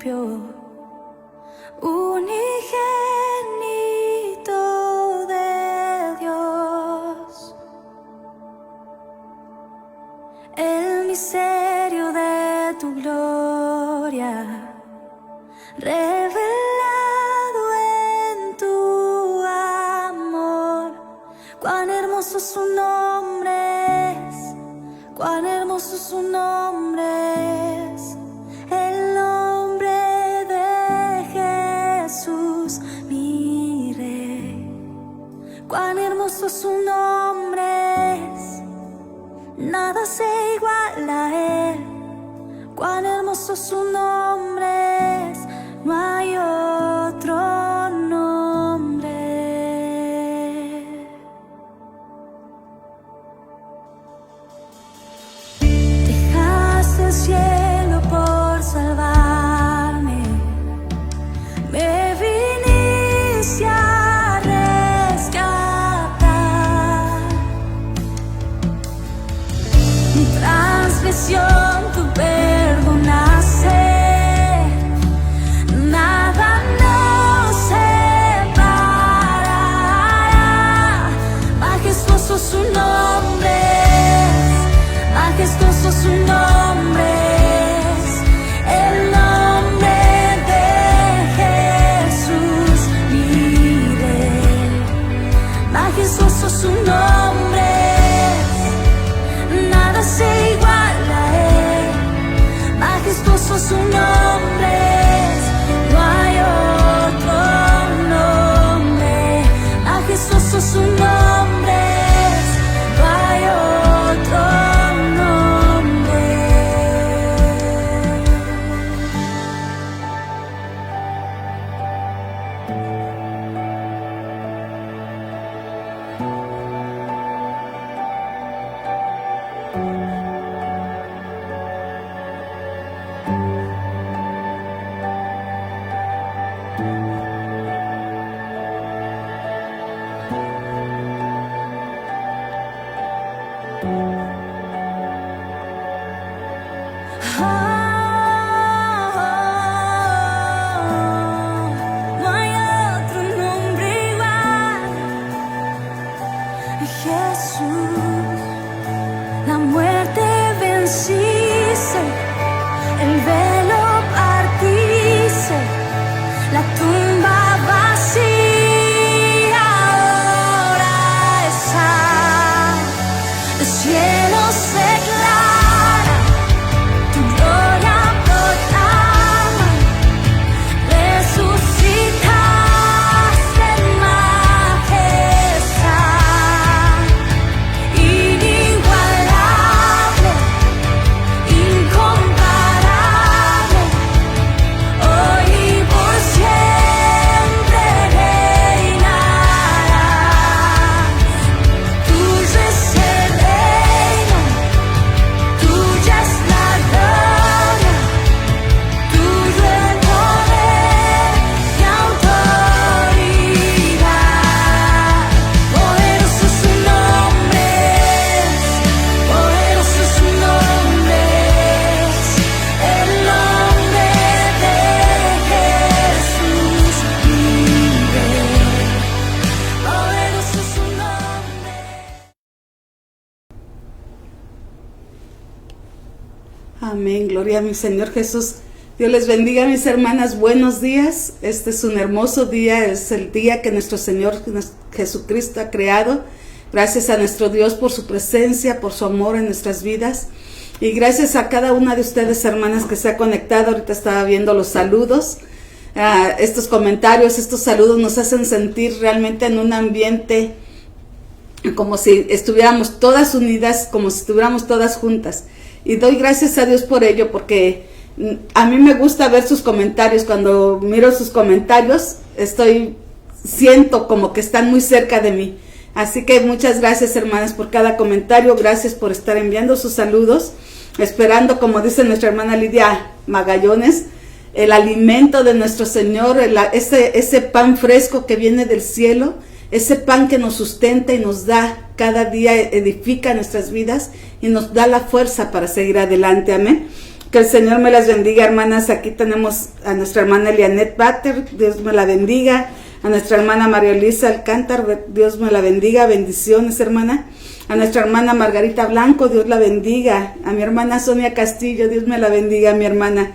principio, unigénito de Dios, el misterio de tu gloria, revelado en tu amor. Cuán hermoso su nombre es, cuán hermoso su nombre es, el nombre de Jesús, mi Rey. Cuán hermoso su nombre es, nada se iguala a él. Cuán hermoso su nombre es, no hay otro nombre. Dejaste el cielo por salvarme, me viniste a rescatar. Mi transgresión tú perdonaste, nada nos separará. Majestuoso su nombre es, majestuoso su nombre es, el nombre de Jesús, mi Rey. Majestuoso su nombre es, nada se iguala a él. Majestuoso su nombre es, no hay otro nombre. Majestuoso su nombre es, no hay otro nombre. No hay otro nombre igual. Jesús, la muerte venciste, el velo partiste, la tumba vacía ahora está. El cielo se declara, tu gloria proclama, resucitaste en majestad, inigualable, incomparable, hoy y por siempre reinarás. Tuyo es el reino, tuya es la gloria, tuyo el poder y autoridad. Poderoso su nombre es, poderoso su nombre es, el nombre de Jesús, mi Rey. Poderoso su nombre. Amén, gloria a mi Señor Jesús. Dios les bendiga, mis hermanas, buenos días. Este es un hermoso día, es el día que nuestro Señor Jesucristo ha creado. Gracias a nuestro Dios por su presencia, por su amor en nuestras vidas. Y gracias a cada una de ustedes, hermanas, que se ha conectado. Ahorita estaba viendo los saludos. Estos comentarios, estos saludos nos hacen sentir realmente en un ambiente como si estuviéramos todas unidas, como si estuviéramos todas juntas. Y doy gracias a Dios por ello, porque a mí me gusta ver sus comentarios. Cuando miro sus comentarios, siento como que están muy cerca de mí. Así que muchas gracias, hermanas, por cada comentario. Gracias por estar enviando sus saludos, esperando, como dice nuestra hermana Lidia Magallones, el alimento de nuestro Señor, ese pan fresco que viene del cielo, ese pan que nos sustenta y nos da cada día, edifica nuestras vidas y nos da la fuerza para seguir adelante. Amén. Que el Señor me las bendiga, hermanas. Aquí tenemos a nuestra hermana Elianet Bater, Dios me la bendiga. A nuestra hermana María Elisa Alcántar, Dios me la bendiga. Bendiciones, hermana. A nuestra hermana Margarita Blanco, Dios la bendiga. A mi hermana Sonia Castillo, Dios me la bendiga, mi hermana.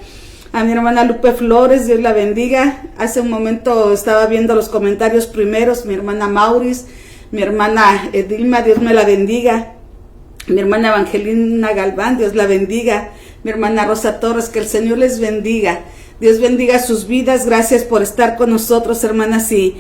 A mi hermana Lupe Flores, Dios la bendiga. Hace un momento estaba viendo los comentarios primeros. Mi hermana Mauris, mi hermana Edilma, Dios me la bendiga. Mi hermana Evangelina Galván, Dios la bendiga. Mi hermana Rosa Torres, que el Señor les bendiga. Dios bendiga sus vidas. Gracias por estar con nosotros, hermanas. Y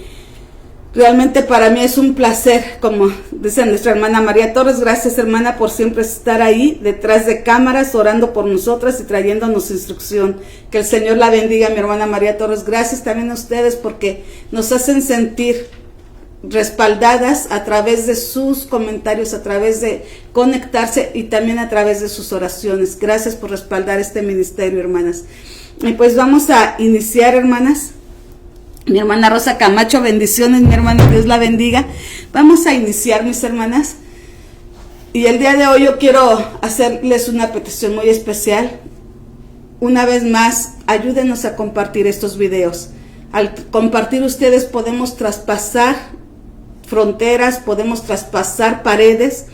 realmente para mí es un placer, como dice nuestra hermana María Torres. Gracias, hermana, por siempre estar ahí detrás de cámaras, orando por nosotras y trayéndonos instrucción. Que el Señor la bendiga, mi hermana María Torres. Gracias también a ustedes porque nos hacen sentir respaldadas a través de sus comentarios, a través de conectarse y también a través de sus oraciones. Gracias por respaldar este ministerio, hermanas. Y pues vamos a iniciar, hermanas. Mi hermana Rosa Camacho, bendiciones, mi hermana, Dios la bendiga. Vamos a iniciar, mis hermanas. Y el día de hoy yo quiero hacerles una petición muy especial. Una vez más, ayúdenos a compartir estos videos. Al compartir ustedes podemos traspasar fronteras, podemos traspasar paredes,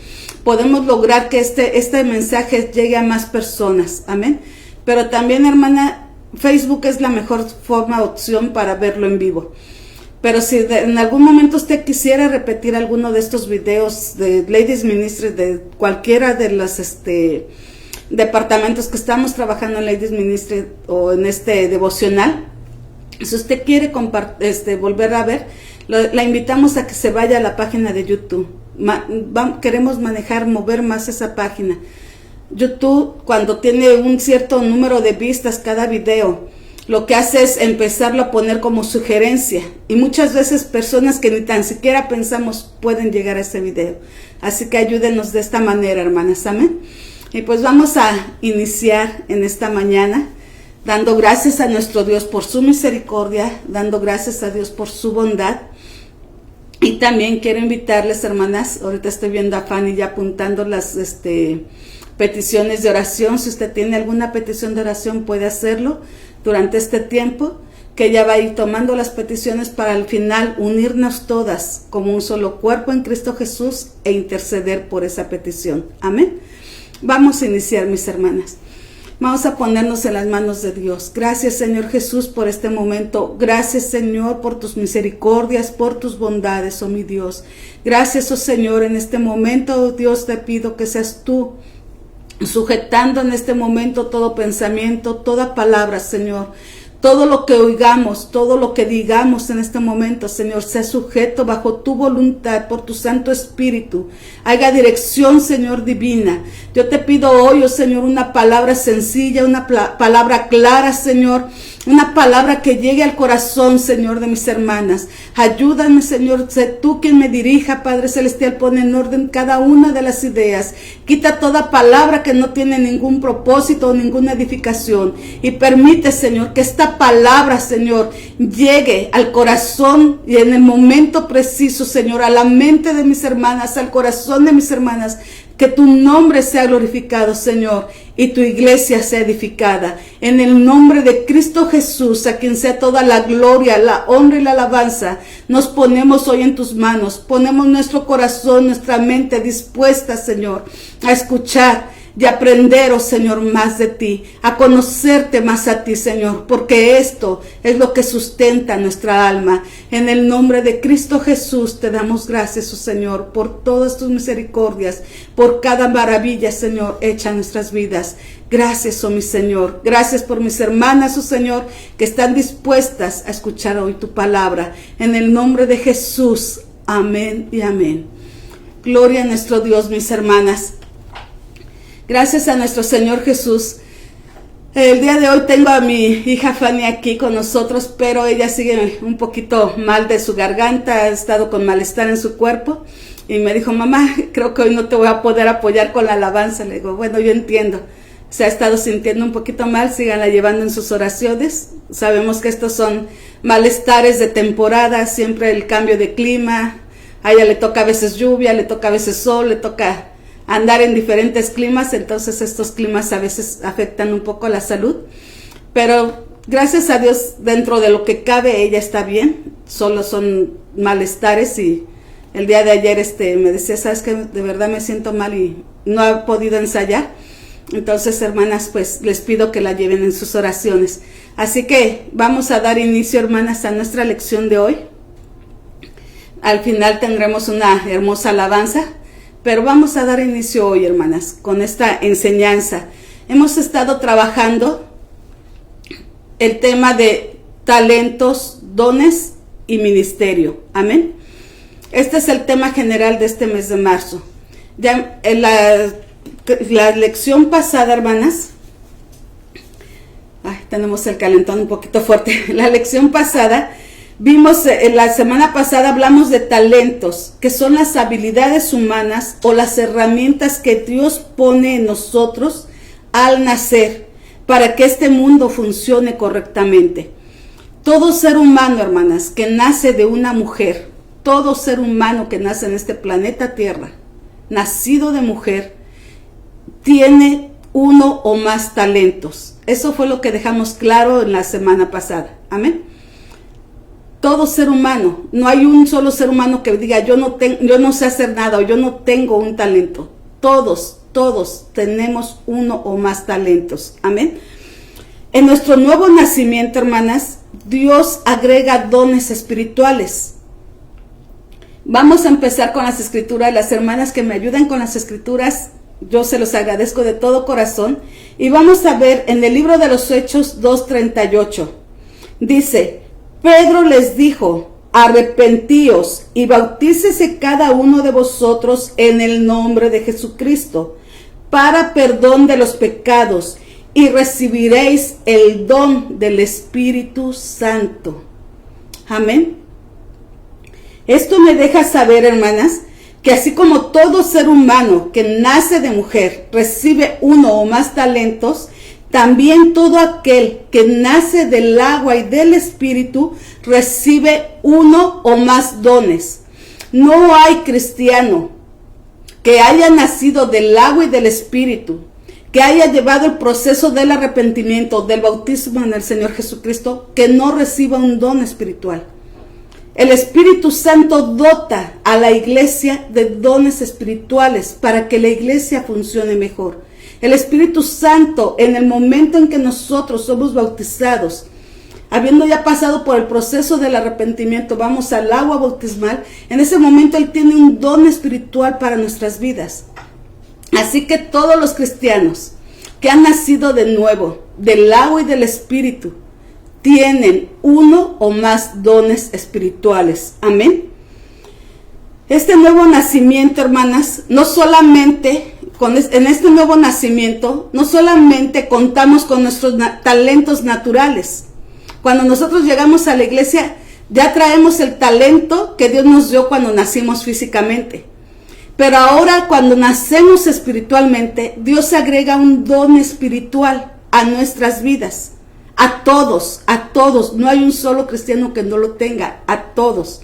podemos lograr que este mensaje llegue a más personas. Amén. Pero también, hermana, Facebook es la mejor opción para verlo en vivo. Pero si en algún momento usted quisiera repetir alguno de estos videos de Ladies Ministry, de cualquiera de los departamentos que estamos trabajando en Ladies Ministry o en este devocional, si usted quiere volver a ver, la invitamos a que se vaya a la página de YouTube. Queremos mover más esa página. YouTube, cuando tiene un cierto número de vistas cada video, lo que hace es empezarlo a poner como sugerencia. Y muchas veces personas que ni tan siquiera pensamos pueden llegar a ese video. Así que ayúdenos de esta manera, hermanas. Amén. Y pues vamos a iniciar en esta mañana dando gracias a nuestro Dios por su misericordia, dando gracias a Dios por su bondad. Y también quiero invitarles, hermanas, ahorita estoy viendo a Fanny ya apuntando las peticiones de oración. Si usted tiene alguna petición de oración puede hacerlo durante este tiempo, que ella va a ir tomando las peticiones para al final unirnos todas como un solo cuerpo en Cristo Jesús e interceder por esa petición. Amén. Vamos a iniciar, mis hermanas. Vamos a ponernos en las manos de Dios. Gracias, Señor Jesús, por este momento. Gracias, Señor, por tus misericordias, por tus bondades, oh mi Dios. Gracias, oh Señor, en este momento, oh Dios, te pido que seas tú sujetando en este momento todo pensamiento, toda palabra, Señor. Todo lo que oigamos, todo lo que digamos en este momento, Señor, sea sujeto bajo tu voluntad, por tu Santo Espíritu. Haga dirección, Señor, divina. Yo te pido hoy, oh Señor, una palabra sencilla, una palabra clara, Señor. Una palabra que llegue al corazón, Señor, de mis hermanas. Ayúdame, Señor, sé tú quien me dirija, Padre Celestial. Pon en orden cada una de las ideas. Quita toda palabra que no tiene ningún propósito o ninguna edificación. Y permite, Señor, que esta palabra, Señor, llegue al corazón y en el momento preciso, Señor, a la mente de mis hermanas, al corazón de mis hermanas. Que tu nombre sea glorificado, Señor, y tu iglesia sea edificada. En el nombre de Cristo Jesús, a quien sea toda la gloria, la honra y la alabanza, nos ponemos hoy en tus manos. Ponemos nuestro corazón, nuestra mente dispuesta, Señor, a escuchar y aprender, oh Señor, más de ti, a conocerte más a ti, Señor, porque esto es lo que sustenta nuestra alma. En el nombre de Cristo Jesús te damos gracias, oh Señor, por todas tus misericordias, por cada maravilla, Señor, hecha en nuestras vidas. Gracias, oh mi Señor. Gracias por mis hermanas, oh Señor, que están dispuestas a escuchar hoy tu palabra. En el nombre de Jesús. Amén y amén. Gloria a nuestro Dios, mis hermanas. Gracias a nuestro Señor Jesús. El día de hoy tengo a mi hija Fanny aquí con nosotros, pero ella sigue un poquito mal de su garganta, ha estado con malestar en su cuerpo. Y me dijo, mamá, creo que hoy no te voy a poder apoyar con la alabanza. Le digo, bueno, yo entiendo. Se ha estado sintiendo un poquito mal, síganla llevando en sus oraciones. Sabemos que estos son malestares de temporada, siempre el cambio de clima. A ella le toca a veces lluvia, le toca a veces sol, le toca andar en diferentes climas, entonces estos climas a veces afectan un poco la salud, pero gracias a Dios, dentro de lo que cabe, ella está bien, solo son malestares. Y el día de ayer me decía, sabes que de verdad me siento mal y no he podido ensayar. Entonces, hermanas, pues les pido que la lleven en sus oraciones. Así que vamos a dar inicio, hermanas, a nuestra lección de hoy. Al final tendremos una hermosa alabanza, pero vamos a dar inicio hoy, hermanas, con esta enseñanza. Hemos estado trabajando el tema de talentos, dones y ministerio. Amén. Este es el tema general de este mes de marzo. Ya en la lección pasada, hermanas, tenemos el calentón un poquito fuerte. La lección pasada vimos, la semana pasada hablamos de talentos, que son las habilidades humanas o las herramientas que Dios pone en nosotros al nacer para que este mundo funcione correctamente. Todo ser humano, hermanas, que nace de una mujer, todo ser humano que nace en este planeta Tierra, nacido de mujer, tiene uno o más talentos. Eso fue lo que dejamos claro en la semana pasada. Amén. Todo ser humano, no hay un solo ser humano que diga yo no sé hacer nada o yo no tengo un talento. Todos tenemos uno o más talentos. Amén. En nuestro nuevo nacimiento, hermanas, Dios agrega dones espirituales. Vamos a empezar con las escrituras. Las hermanas que me ayudan con las escrituras, yo se los agradezco de todo corazón. Y vamos a ver en el libro de los Hechos 2:38. Dice, Pedro les dijo, arrepentíos y bautícese cada uno de vosotros en el nombre de Jesucristo para perdón de los pecados y recibiréis el don del Espíritu Santo. Amén. Esto me deja saber, hermanas, que así como todo ser humano que nace de mujer recibe uno o más talentos, también todo aquel que nace del agua y del Espíritu recibe uno o más dones. No hay cristiano que haya nacido del agua y del Espíritu, que haya llevado el proceso del arrepentimiento, del bautismo en el Señor Jesucristo, que no reciba un don espiritual. El Espíritu Santo dota a la iglesia de dones espirituales para que la iglesia funcione mejor. El Espíritu Santo, en el momento en que nosotros somos bautizados, habiendo ya pasado por el proceso del arrepentimiento, vamos al agua bautismal, en ese momento Él tiene un don espiritual para nuestras vidas. Así que todos los cristianos que han nacido de nuevo, del agua y del Espíritu, tienen uno o más dones espirituales. Amén. Este nuevo nacimiento, hermanas, no solamente en este nuevo nacimiento, no solamente contamos con nuestros talentos naturales. Cuando nosotros llegamos a la iglesia, ya traemos el talento que Dios nos dio cuando nacimos físicamente. Pero ahora, cuando nacemos espiritualmente, Dios agrega un don espiritual a nuestras vidas. A todos, no hay un solo cristiano que no lo tenga, a todos.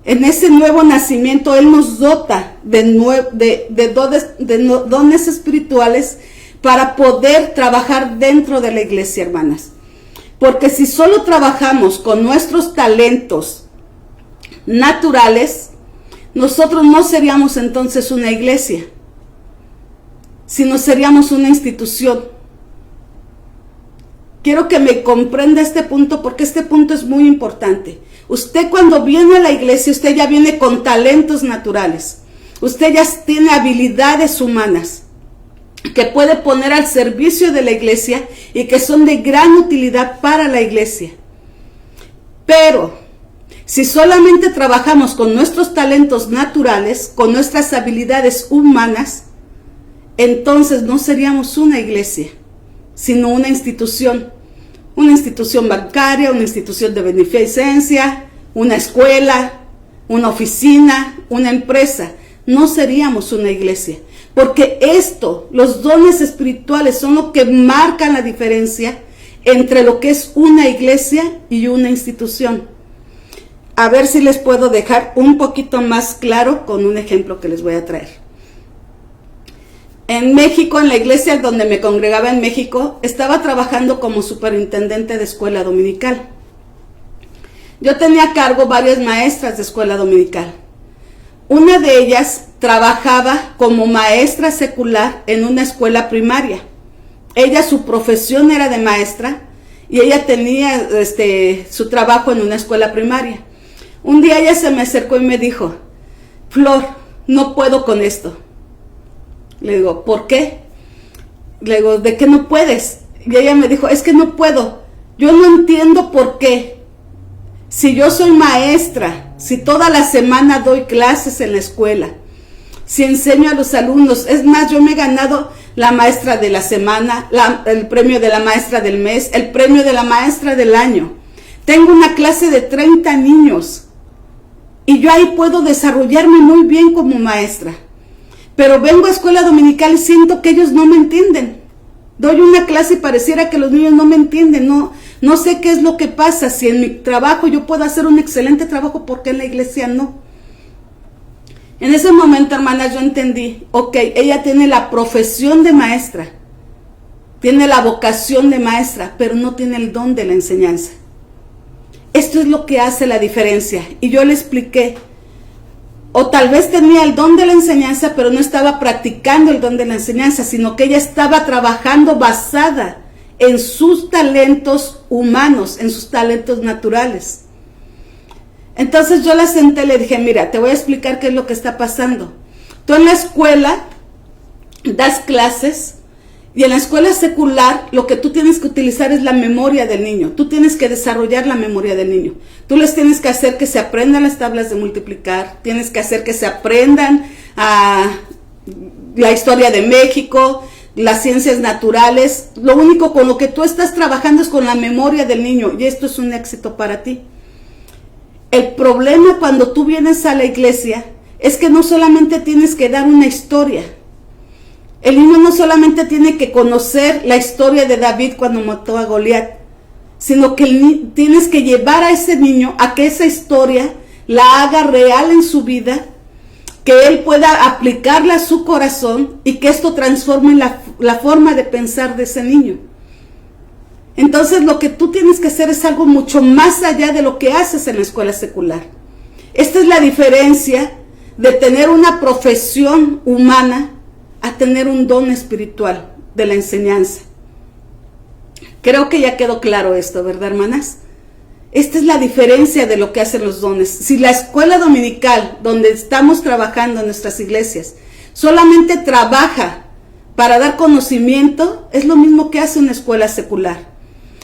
En ese nuevo nacimiento Él nos dota de dones espirituales para poder trabajar dentro de la iglesia, hermanas. Porque si solo trabajamos con nuestros talentos naturales, nosotros no seríamos entonces una iglesia, sino seríamos una institución. Quiero que me comprenda este punto porque este punto es muy importante. Usted cuando viene a la iglesia, usted ya viene con talentos naturales. Usted ya tiene habilidades humanas que puede poner al servicio de la iglesia y que son de gran utilidad para la iglesia. Pero si solamente trabajamos con nuestros talentos naturales, con nuestras habilidades humanas, entonces no seríamos una iglesia, sino una institución bancaria, una institución de beneficencia, una escuela, una oficina, una empresa. No seríamos una iglesia, porque los dones espirituales son lo que marcan la diferencia entre lo que es una iglesia y una institución. A ver si les puedo dejar un poquito más claro con un ejemplo que les voy a traer. en México, en la iglesia donde me congregaba en México, estaba trabajando como superintendente de escuela dominical. Yo tenía a cargo varias maestras de escuela dominical. Una de ellas trabajaba como maestra secular en una escuela primaria. Ella, su profesión era de maestra y ella tenía su trabajo en una escuela primaria. Un día ella se me acercó y me dijo: Flor, no puedo con esto. Le digo, ¿por qué? Le digo, ¿de qué no puedes? Y ella me dijo, es que no puedo. Yo no entiendo por qué. Si yo soy maestra, si toda la semana doy clases en la escuela, si enseño a los alumnos, es más, yo me he ganado la maestra de la semana, el premio de la maestra del mes, el premio de la maestra del año. Tengo una clase de 30 niños y yo ahí puedo desarrollarme muy bien como maestra. Pero vengo a escuela dominical y siento que ellos no me entienden. Doy una clase y pareciera que los niños no me entienden. No sé qué es lo que pasa. Si en mi trabajo yo puedo hacer un excelente trabajo, ¿por qué en la iglesia no? En ese momento, hermanas, yo entendí, ok, ella tiene la profesión de maestra, tiene la vocación de maestra, pero no tiene el don de la enseñanza. Esto es lo que hace la diferencia. Y yo le expliqué, o tal vez tenía el don de la enseñanza, pero no estaba practicando el don de la enseñanza, sino que ella estaba trabajando basada en sus talentos humanos, en sus talentos naturales. Entonces yo la senté y le dije, mira, te voy a explicar qué es lo que está pasando. Tú en la escuela das clases y en la escuela secular lo que tú tienes que utilizar es la memoria del niño. Tú tienes que desarrollar la memoria del niño. Tú les tienes que hacer que se aprendan las tablas de multiplicar, tienes que hacer que se aprendan la historia de México, las ciencias naturales. Lo único con lo que tú estás trabajando es con la memoria del niño y esto es un éxito para ti. El problema cuando tú vienes a la iglesia es que no solamente tienes que dar una historia. El niño no solamente tiene que conocer la historia de David cuando mató a Goliat, sino que tienes que llevar a ese niño a que esa historia la haga real en su vida, que él pueda aplicarla a su corazón y que esto transforme la forma de pensar de ese niño. Entonces lo que tú tienes que hacer es algo mucho más allá de lo que haces en la escuela secular. Esta es la diferencia de tener una profesión humana a tener un don espiritual de la enseñanza. Creo que ya quedó claro esto, ¿verdad, hermanas? Esta es la diferencia de lo que hacen los dones. Si la escuela dominical, donde estamos trabajando en nuestras iglesias, solamente trabaja para dar conocimiento, es lo mismo que hace una escuela secular.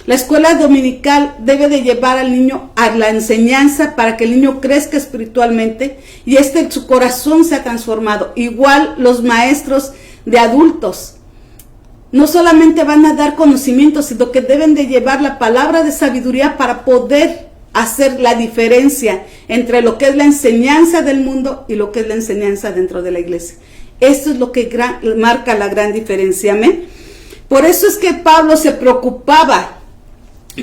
La escuela dominical debe de llevar al niño a la enseñanza para que el niño crezca espiritualmente y su corazón sea transformado. Igual los maestros de adultos no solamente van a dar conocimiento, sino que deben de llevar la palabra de sabiduría para poder hacer la diferencia entre lo que es la enseñanza del mundo y lo que es la enseñanza dentro de la iglesia. Esto es lo que marca la gran diferencia, amén. Por eso es que Pablo se preocupaba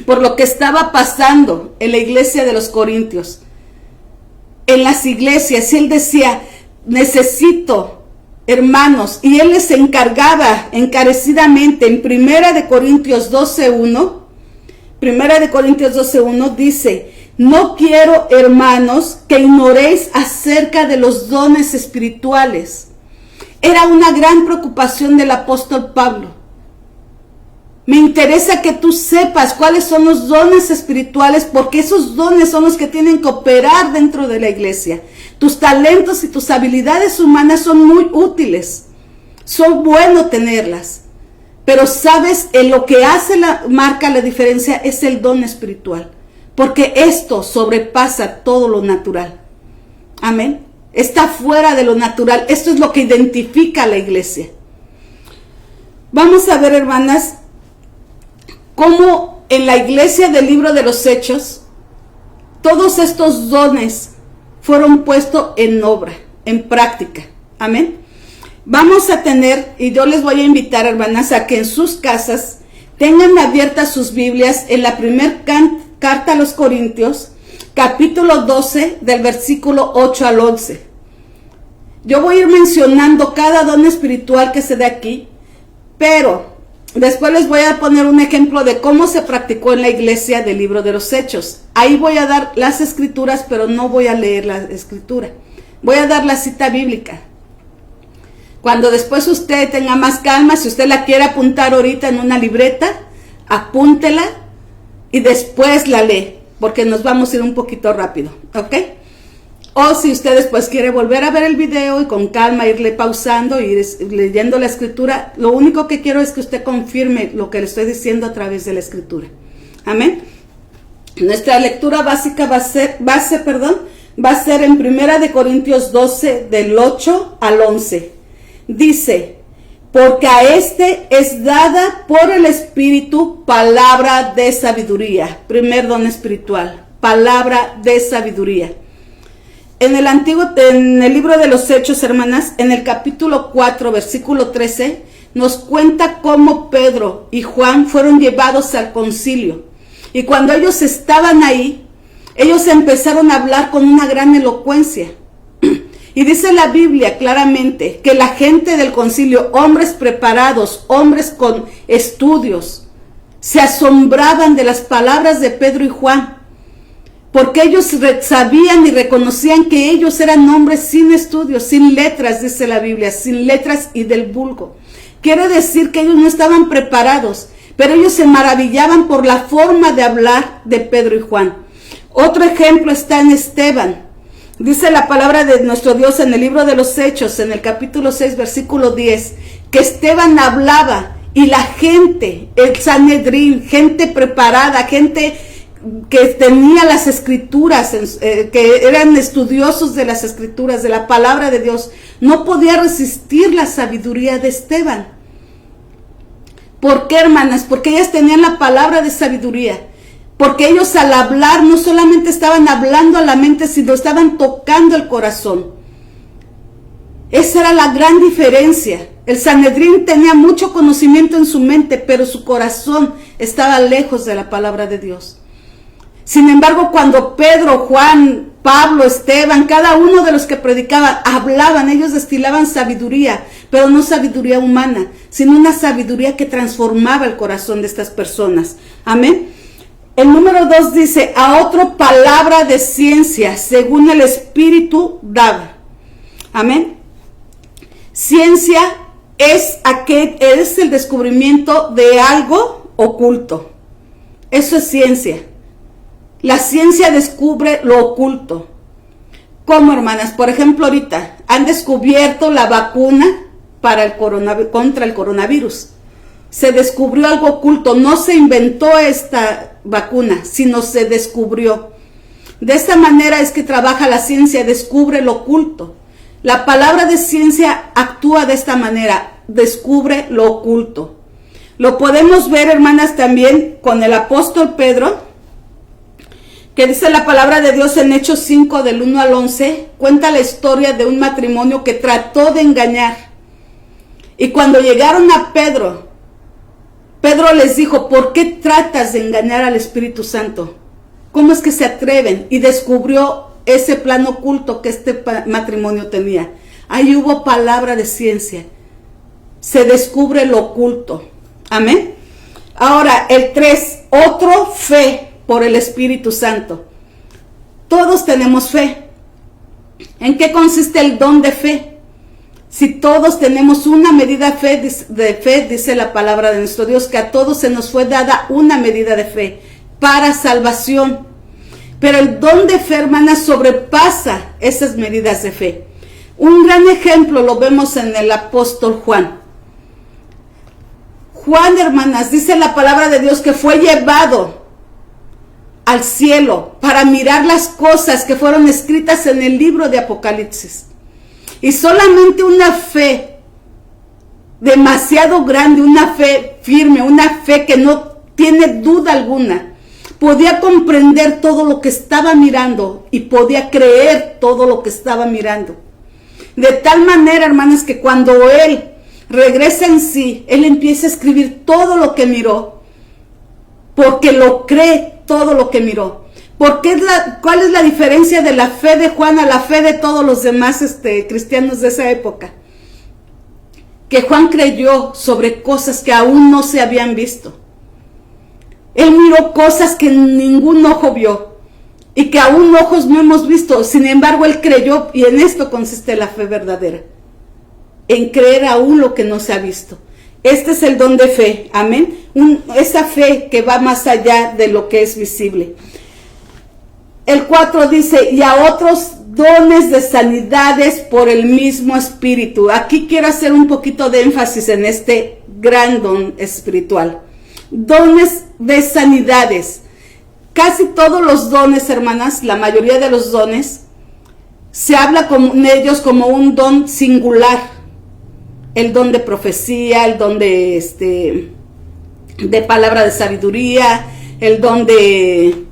por lo que estaba pasando en la iglesia de los Corintios. En las iglesias, él decía, necesito hermanos, y él les encargaba encarecidamente en 1 Corintios 12:1 dice, no quiero, hermanos, que ignoréis acerca de los dones espirituales. Era una gran preocupación del apóstol Pablo. Me interesa que tú sepas cuáles son los dones espirituales, porque esos dones son los que tienen que operar dentro de la iglesia. Tus talentos y tus habilidades humanas son muy útiles. Son bueno tenerlas. Pero sabes, en lo que marca la diferencia es el don espiritual. Porque esto sobrepasa todo lo natural. Amén. Está fuera de lo natural. Esto es lo que identifica a la iglesia. Vamos a ver, hermanas, cómo en la iglesia del libro de los Hechos, todos estos dones fueron puestos en obra, en práctica. Amén. Vamos a tener, y yo les voy a invitar, hermanas, a que en sus casas tengan abiertas sus Biblias en la primera carta a los Corintios, capítulo 12, del versículo 8 al 11. Yo voy a ir mencionando cada don espiritual que se da aquí, pero después les voy a poner un ejemplo de cómo se practicó en la iglesia del libro de los Hechos. Ahí voy a dar las escrituras, pero no voy a leer la escritura. Voy a dar la cita bíblica. Cuando después usted tenga más calma, si usted la quiere apuntar ahorita en una libreta, apúntela y después la lee, porque nos vamos a ir un poquito rápido, ¿ok? O si usted después quiere volver a ver el video y con calma irle pausando y ir leyendo la escritura, lo único que quiero es que usted confirme lo que le estoy diciendo a través de la escritura. Amén. Nuestra lectura básica va a ser en 1 Corintios 12, del 8 al 11. Dice: porque a este es dada por el Espíritu palabra de sabiduría. Primer don espiritual, palabra de sabiduría. En el libro de los Hechos, hermanas, en el capítulo 4, versículo 13, nos cuenta cómo Pedro y Juan fueron llevados al concilio. Y cuando ellos estaban ahí, ellos empezaron a hablar con una gran elocuencia. Y dice la Biblia claramente que la gente del concilio, hombres preparados, hombres con estudios, se asombraban de las palabras de Pedro y Juan, porque ellos sabían y reconocían que ellos eran hombres sin estudios, sin letras, dice la Biblia, sin letras y del vulgo. Quiere decir que ellos no estaban preparados, pero ellos se maravillaban por la forma de hablar de Pedro y Juan. Otro ejemplo está en Esteban. Dice la palabra de nuestro Dios en el libro de los Hechos, en el capítulo 6, versículo 10, que Esteban hablaba y la gente, el Sanedrín, gente preparada, gente que tenía las escrituras, que eran estudiosos de las escrituras, de la palabra de Dios, no podía resistir la sabiduría de Esteban. ¿Por qué, hermanas? Porque ellas tenían la palabra de sabiduría. Porque ellos al hablar no solamente estaban hablando a la mente, sino estaban tocando el corazón. Esa era la gran diferencia. El Sanedrín tenía mucho conocimiento en su mente, pero su corazón estaba lejos de la palabra de Dios. Sin embargo, cuando Pedro, Juan, Pablo, Esteban, cada uno de los que predicaban, hablaban, ellos destilaban sabiduría, pero no sabiduría humana, sino una sabiduría que transformaba el corazón de estas personas. Amén. El número 2 dice: a otro palabra de ciencia, según el Espíritu daba. Amén. Ciencia es el descubrimiento de algo oculto. Eso es ciencia. La ciencia descubre lo oculto. ¿Cómo, hermanas? Por ejemplo, ahorita han descubierto la vacuna contra el coronavirus. Se descubrió algo oculto, no se inventó esta vacuna, sino se descubrió. De esta manera es que trabaja la ciencia, descubre lo oculto. La palabra de ciencia actúa de esta manera, descubre lo oculto. Lo podemos ver, hermanas, también con el apóstol Pedro, que dice la palabra de Dios en Hechos 5, del 1 al 11, cuenta la historia de un matrimonio que trató de engañar. Y cuando llegaron a Pedro les dijo: ¿por qué tratas de engañar al Espíritu Santo? ¿Cómo es que se atreven? Y descubrió ese plan oculto que este matrimonio tenía. Ahí hubo palabra de ciencia. Se descubre lo oculto. Amén. Ahora, el 3, otro, fe por el Espíritu Santo. Todos tenemos fe. ¿En qué consiste el don de fe? Si todos tenemos una medida de fe, dice la palabra de nuestro Dios, que a todos se nos fue dada una medida de fe para salvación. Pero el don de fe, hermanas, sobrepasa esas medidas de fe. Un gran ejemplo lo vemos en el apóstol Juan. Juan, hermanas, dice la palabra de Dios que fue llevado al cielo para mirar las cosas que fueron escritas en el libro de Apocalipsis. Y solamente una fe demasiado grande, una fe firme, una fe que no tiene duda alguna, podía comprender todo lo que estaba mirando y podía creer todo lo que estaba mirando. De tal manera, hermanas, que cuando él regresa en sí, él empieza a escribir todo lo que miró, porque lo cree todo lo que miró. ¿Cuál es la diferencia de la fe de Juan a la fe de todos los demás cristianos de esa época? Que Juan creyó sobre cosas que aún no se habían visto. Él miró cosas que ningún ojo vio y que aún ojos no hemos visto. Sin embargo, él creyó, y en esto consiste la fe verdadera, en creer aún lo que no se ha visto. Este es el don de fe, amén. Esa fe que va más allá de lo que es visible. El 4 dice, y a otros dones de sanidades por el mismo Espíritu. Aquí quiero hacer un poquito de énfasis en este gran don espiritual. Dones de sanidades. Casi todos los dones, hermanas, la mayoría de los dones, se habla con ellos como un don singular. El don de profecía, el don de palabra de sabiduría, el don de,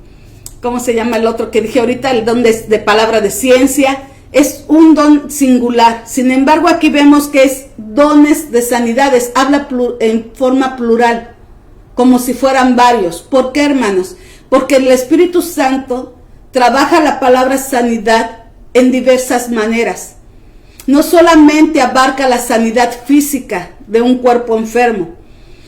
¿cómo se llama el otro que dije ahorita? El don de palabra de ciencia. Es un don singular. Sin embargo, aquí vemos que es dones de sanidades. Habla en forma plural, como si fueran varios. ¿Por qué, hermanos? Porque el Espíritu Santo trabaja la palabra sanidad en diversas maneras. No solamente abarca la sanidad física de un cuerpo enfermo,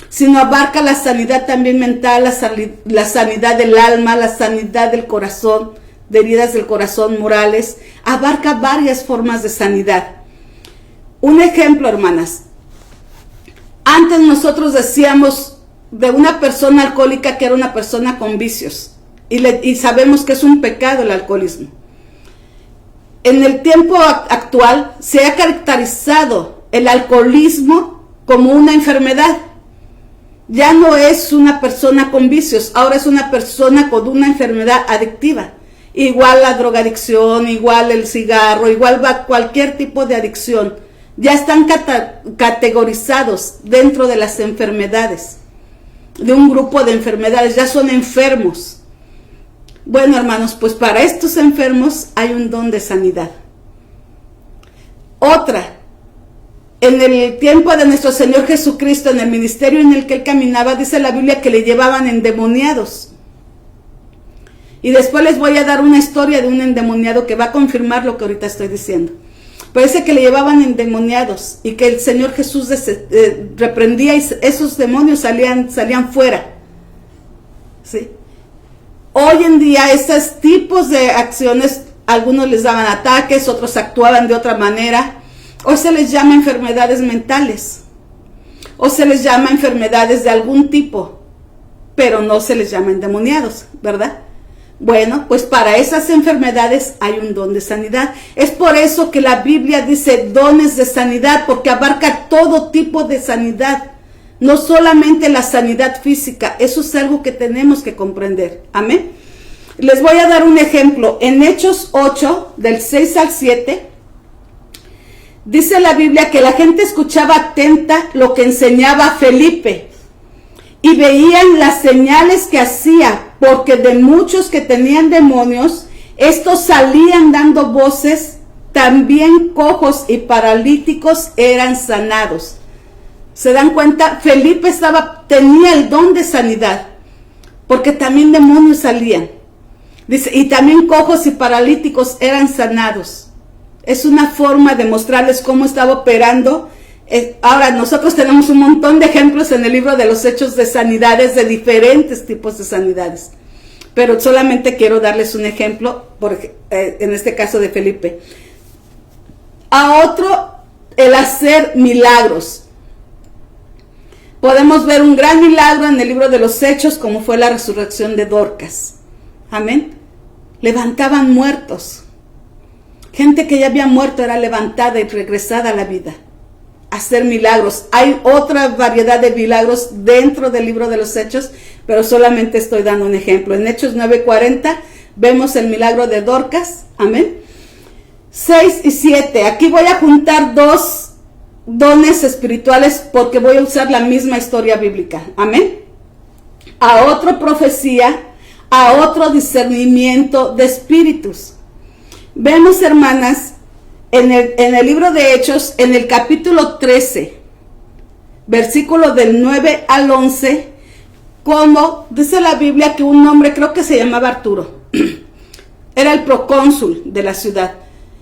sino abarca la sanidad también mental, la sanidad del alma, la sanidad del corazón, de heridas del corazón morales. Abarca varias formas de sanidad. Un ejemplo, hermanas. Antes nosotros decíamos de una persona alcohólica que era una persona con vicios. Y sabemos que es un pecado el alcoholismo. En el tiempo actual se ha caracterizado el alcoholismo como una enfermedad. Ya no es una persona con vicios, ahora es una persona con una enfermedad adictiva. Igual la drogadicción, igual el cigarro, igual va cualquier tipo de adicción. Ya están categorizados dentro de las enfermedades, de un grupo de enfermedades, ya son enfermos. Bueno, hermanos, pues para estos enfermos hay un don de sanidad. Otra, en el tiempo de nuestro Señor Jesucristo, en el ministerio en el que Él caminaba, dice la Biblia que le llevaban endemoniados. Y después les voy a dar una historia de un endemoniado que va a confirmar lo que ahorita estoy diciendo. Parece que le llevaban endemoniados y que el Señor Jesús reprendía y esos demonios salían fuera. ¿Sí? Hoy en día estos tipos de acciones, algunos les daban ataques, otros actuaban de otra manera. Hoy se les llama enfermedades mentales, o se les llama enfermedades de algún tipo, pero no se les llama endemoniados, ¿verdad? Bueno, pues para esas enfermedades hay un don de sanidad. Es por eso que la Biblia dice dones de sanidad, porque abarca todo tipo de sanidad. No solamente la sanidad física, eso es algo que tenemos que comprender. Amén. Les voy a dar un ejemplo. En Hechos 8, del 6 al 7, dice la Biblia que la gente escuchaba atenta lo que enseñaba Felipe y veían las señales que hacía, porque de muchos que tenían demonios, estos salían dando voces, también cojos y paralíticos eran sanados. ¿Se dan cuenta? Felipe tenía el don de sanidad, porque también demonios salían. Dice, y también cojos y paralíticos eran sanados. Es una forma de mostrarles cómo estaba operando. Ahora, nosotros tenemos un montón de ejemplos en el libro de los Hechos de sanidades, de diferentes tipos de sanidades. Pero solamente quiero darles un ejemplo, en este caso de Felipe. A otro, el hacer milagros. Podemos ver un gran milagro en el libro de los Hechos, como fue la resurrección de Dorcas. Amén. Levantaban muertos. Gente que ya había muerto era levantada y regresada a la vida. Hacer milagros. Hay otra variedad de milagros dentro del libro de los Hechos, pero solamente estoy dando un ejemplo. En Hechos 9:40 vemos el milagro de Dorcas. Amén. 6 y 7. Aquí voy a juntar dos dones espirituales porque voy a usar la misma historia bíblica. Amén. A otro profecía, a otro discernimiento de espíritus. Vemos, hermanas, en el libro de Hechos, en el capítulo 13, versículo del 9 al 11, como dice la Biblia que un hombre, creo que se llamaba Arturo, Era el procónsul de la ciudad.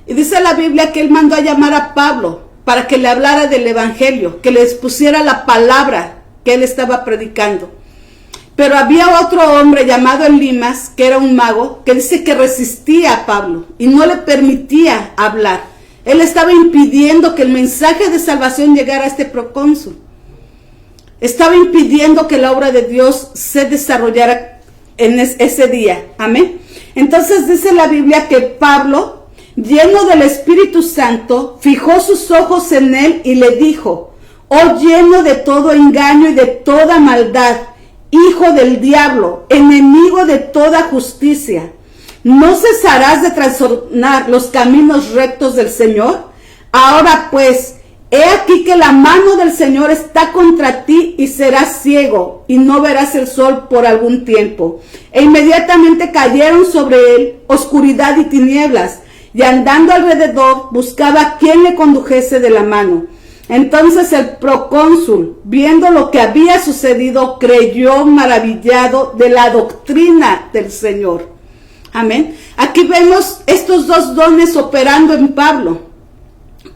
Y dice la Biblia que él mandó a llamar a Pablo para que le hablara del evangelio, que le expusiera la palabra que él estaba predicando. Pero había otro hombre llamado Elimas, que era un mago, que dice que resistía a Pablo y no le permitía hablar. Él estaba impidiendo que el mensaje de salvación llegara a este procónsul. Estaba impidiendo que la obra de Dios se desarrollara en ese día. Amén. Entonces dice la Biblia que Pablo, lleno del Espíritu Santo, fijó sus ojos en él y le dijo: oh lleno de todo engaño y de toda maldad, hijo del diablo, enemigo de toda justicia, ¿no cesarás de trastornar los caminos rectos del Señor? Ahora pues, he aquí que la mano del Señor está contra ti y serás ciego y no verás el sol por algún tiempo. E inmediatamente cayeron sobre él oscuridad y tinieblas, y andando alrededor buscaba a quien le condujese de la mano. Entonces el procónsul, viendo lo que había sucedido, creyó maravillado de la doctrina del Señor. Amén. Aquí vemos estos dos dones operando en Pablo.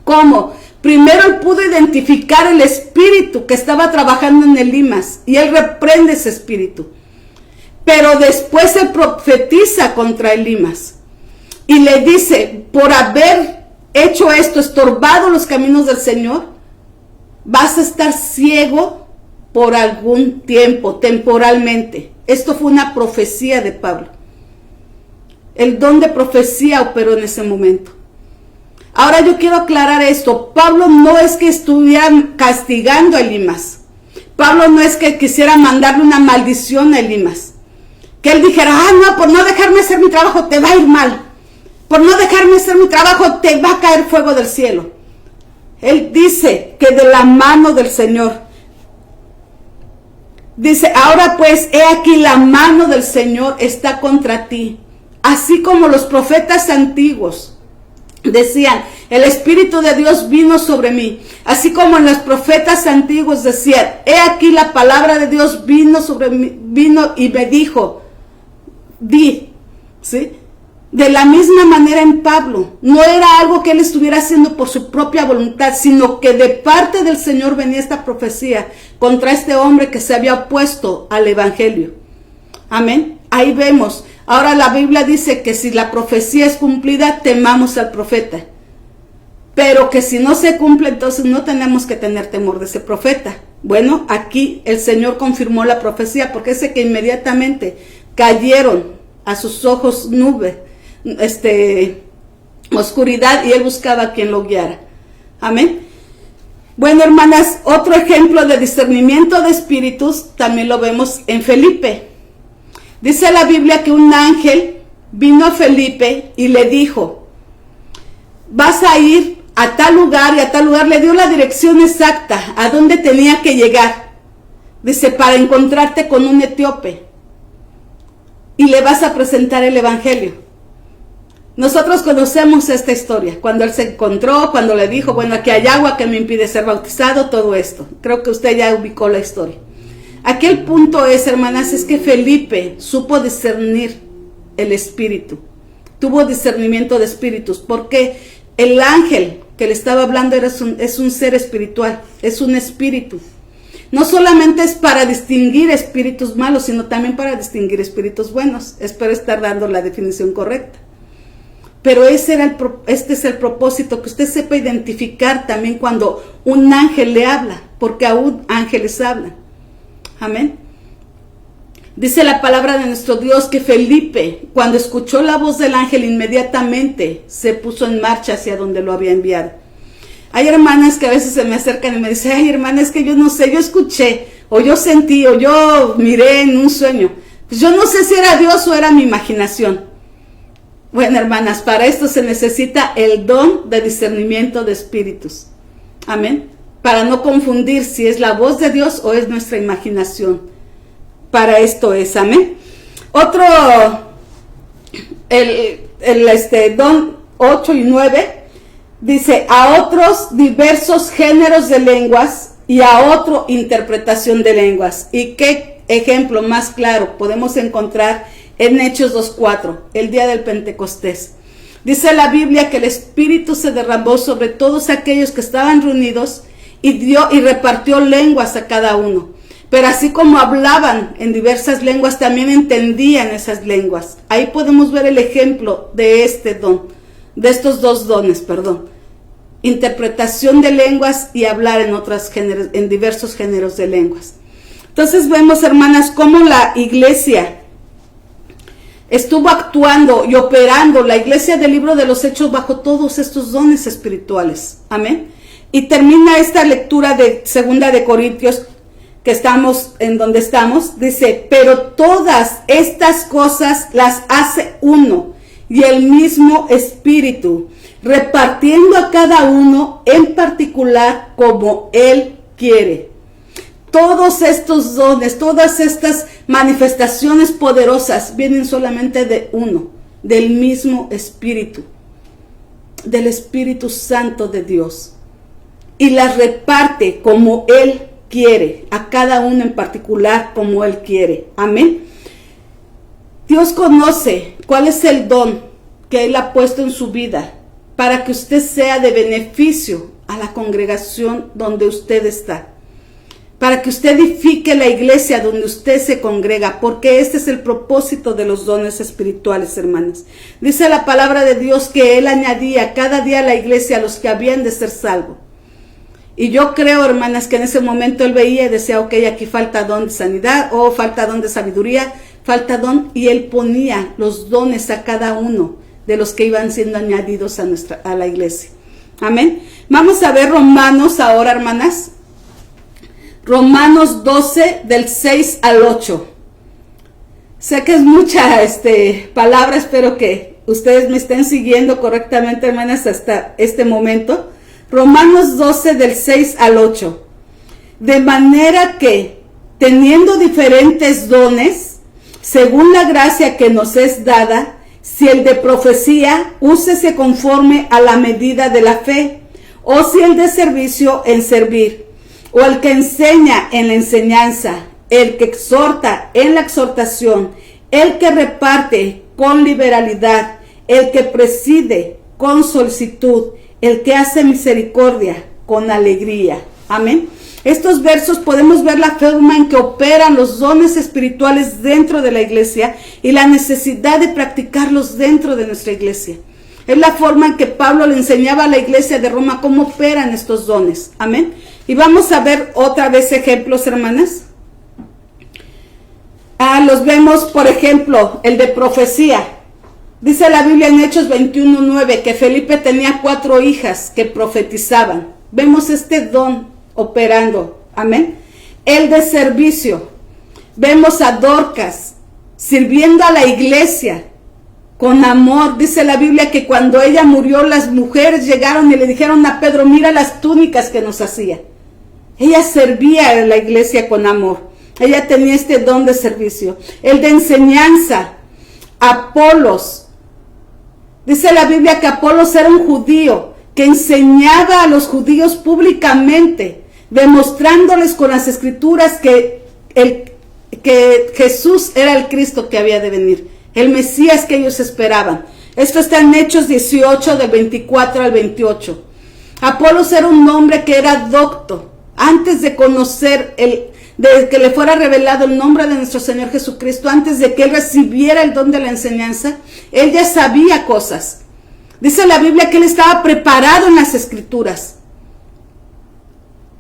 ¿Cómo? Primero él pudo identificar el espíritu que estaba trabajando en Elimas y él reprende ese espíritu. Pero después él profetiza contra Elimas y le dice: por haber hecho esto, estorbado los caminos del Señor, vas a estar ciego por algún tiempo, temporalmente. Esto fue una profecía de Pablo. El don de profecía operó en ese momento. Ahora yo quiero aclarar esto. Pablo no es que estuviera castigando a Elimas. Pablo no es que quisiera mandarle una maldición a Elimas. Que él dijera: no, por no dejarme hacer mi trabajo te va a ir mal. Por no dejarme hacer mi trabajo te va a caer fuego del cielo. Él dice que de la mano del Señor. Dice: ahora pues, he aquí la mano del Señor está contra ti. Así como los profetas antiguos decían: el Espíritu de Dios vino sobre mí. Así como los profetas antiguos decían: he aquí la palabra de Dios vino sobre mí, vino y me dijo, di. ¿Sí? De la misma manera en Pablo, no era algo que él estuviera haciendo por su propia voluntad, sino que de parte del Señor venía esta profecía contra este hombre que se había opuesto al evangelio. Amén. Ahí vemos. Ahora la Biblia dice que si la profecía es cumplida, temamos al profeta. Pero que si no se cumple, entonces no tenemos que tener temor de ese profeta. Bueno, aquí el Señor confirmó la profecía, porque dice que inmediatamente cayeron a sus ojos nubes, oscuridad, y él buscaba a quien lo guiara. Amén. Bueno, hermanas, otro ejemplo de discernimiento de espíritus también lo vemos en Felipe. Dice la Biblia que un ángel vino a Felipe y le dijo: vas a ir a tal lugar y a tal lugar. Le dio la dirección exacta a dónde tenía que llegar. Dice: para encontrarte con un etíope y le vas a presentar el evangelio. Nosotros conocemos esta historia, cuando él se encontró, cuando le dijo: bueno, aquí hay agua que me impide ser bautizado, todo esto. Creo que usted ya ubicó la historia. Aquí el punto es, hermanas, es que Felipe supo discernir el espíritu. Tuvo discernimiento de espíritus, porque el ángel que le estaba hablando es un ser espiritual, es un espíritu. No solamente es para distinguir espíritus malos, sino también para distinguir espíritus buenos. Espero estar dando la definición correcta. Pero este es el propósito, que usted sepa identificar también cuando un ángel le habla, porque aún ángeles hablan. Amén. Dice la palabra de nuestro Dios que Felipe, cuando escuchó la voz del ángel, inmediatamente se puso en marcha hacia donde lo había enviado. Hay hermanas que a veces se me acercan y me dicen: ay, hermana, es que yo no sé, yo escuché, o yo sentí, o yo miré en un sueño. Pues yo no sé si era Dios o era mi imaginación. Bueno, hermanas, para esto se necesita el don de discernimiento de espíritus. Amén. Para no confundir si es la voz de Dios o es nuestra imaginación. Para esto es, amén. Otro, don 8 y 9, dice: a otros diversos géneros de lenguas y a otro interpretación de lenguas. ¿Y qué ejemplo más claro podemos encontrar en Hechos 2:4, el día del Pentecostés. Dice la Biblia que el Espíritu se derramó sobre todos aquellos que estaban reunidos y dio y repartió lenguas a cada uno. Pero así como hablaban en diversas lenguas, también entendían esas lenguas. Ahí podemos ver el ejemplo de este don, de estos dos dones, perdón. Interpretación de lenguas y hablar en diversos géneros de lenguas. Entonces vemos, hermanas, cómo la iglesia estuvo actuando y operando, la iglesia del libro de los Hechos, bajo todos estos dones espirituales. Amén. Y termina esta lectura de 2 de Corintios, que estamos en donde estamos, dice, pero todas estas cosas las hace uno y el mismo Espíritu, repartiendo a cada uno en particular como Él quiere. Todos estos dones, todas estas manifestaciones poderosas vienen solamente de uno, del mismo Espíritu, del Espíritu Santo de Dios. Y las reparte como Él quiere, a cada uno en particular como Él quiere. Amén. Dios conoce cuál es el don que Él ha puesto en su vida para que usted sea de beneficio a la congregación donde usted está, para que usted edifique la iglesia donde usted se congrega, porque este es el propósito de los dones espirituales, hermanas. Dice la palabra de Dios que Él añadía cada día a la iglesia a los que habían de ser salvos. Y yo creo, hermanas, que en ese momento Él veía y decía, ok, aquí falta don de sanidad, o falta don de sabiduría, falta don, y Él ponía los dones a cada uno de los que iban siendo añadidos a la iglesia. Amén. Vamos a ver Romanos ahora, hermanas. Romanos 12, del 6 al 8. Sé que es mucha palabra, espero que ustedes me estén siguiendo correctamente, hermanas, hasta este momento. Romanos 12, del 6 al 8. De manera que, teniendo diferentes dones, según la gracia que nos es dada, si el de profecía, úsese conforme a la medida de la fe, o si el de servicio, en servir, o el que enseña, en la enseñanza, el que exhorta, en la exhortación, el que reparte, con liberalidad, el que preside, con solicitud, el que hace misericordia, con alegría. Amén. Estos versos podemos ver la forma en que operan los dones espirituales dentro de la iglesia y la necesidad de practicarlos dentro de nuestra iglesia. Es la forma en que Pablo le enseñaba a la iglesia de Roma cómo operan estos dones. Amén. Y vamos a ver otra vez ejemplos, hermanas. Los vemos, por ejemplo, el de profecía. Dice la Biblia en Hechos 21:9 que Felipe tenía 4 hijas que profetizaban. Vemos este don operando. Amén. El de servicio. Vemos a Dorcas sirviendo a la iglesia con amor. Dice la Biblia que cuando ella murió, las mujeres llegaron y le dijeron a Pedro, mira las túnicas que nos hacía. Ella servía a la iglesia con amor. Ella tenía este don de servicio. El de enseñanza. Apolos. Dice la Biblia que Apolos era un judío que enseñaba a los judíos públicamente, demostrándoles con las escrituras que Jesús era el Cristo que había de venir, el Mesías que ellos esperaban. Esto está en Hechos 18, del 24 al 28. Apolos era un hombre que era docto. Antes de conocer, de que le fuera revelado el nombre de nuestro Señor Jesucristo, antes de que él recibiera el don de la enseñanza, él ya sabía cosas. Dice la Biblia que él estaba preparado en las escrituras.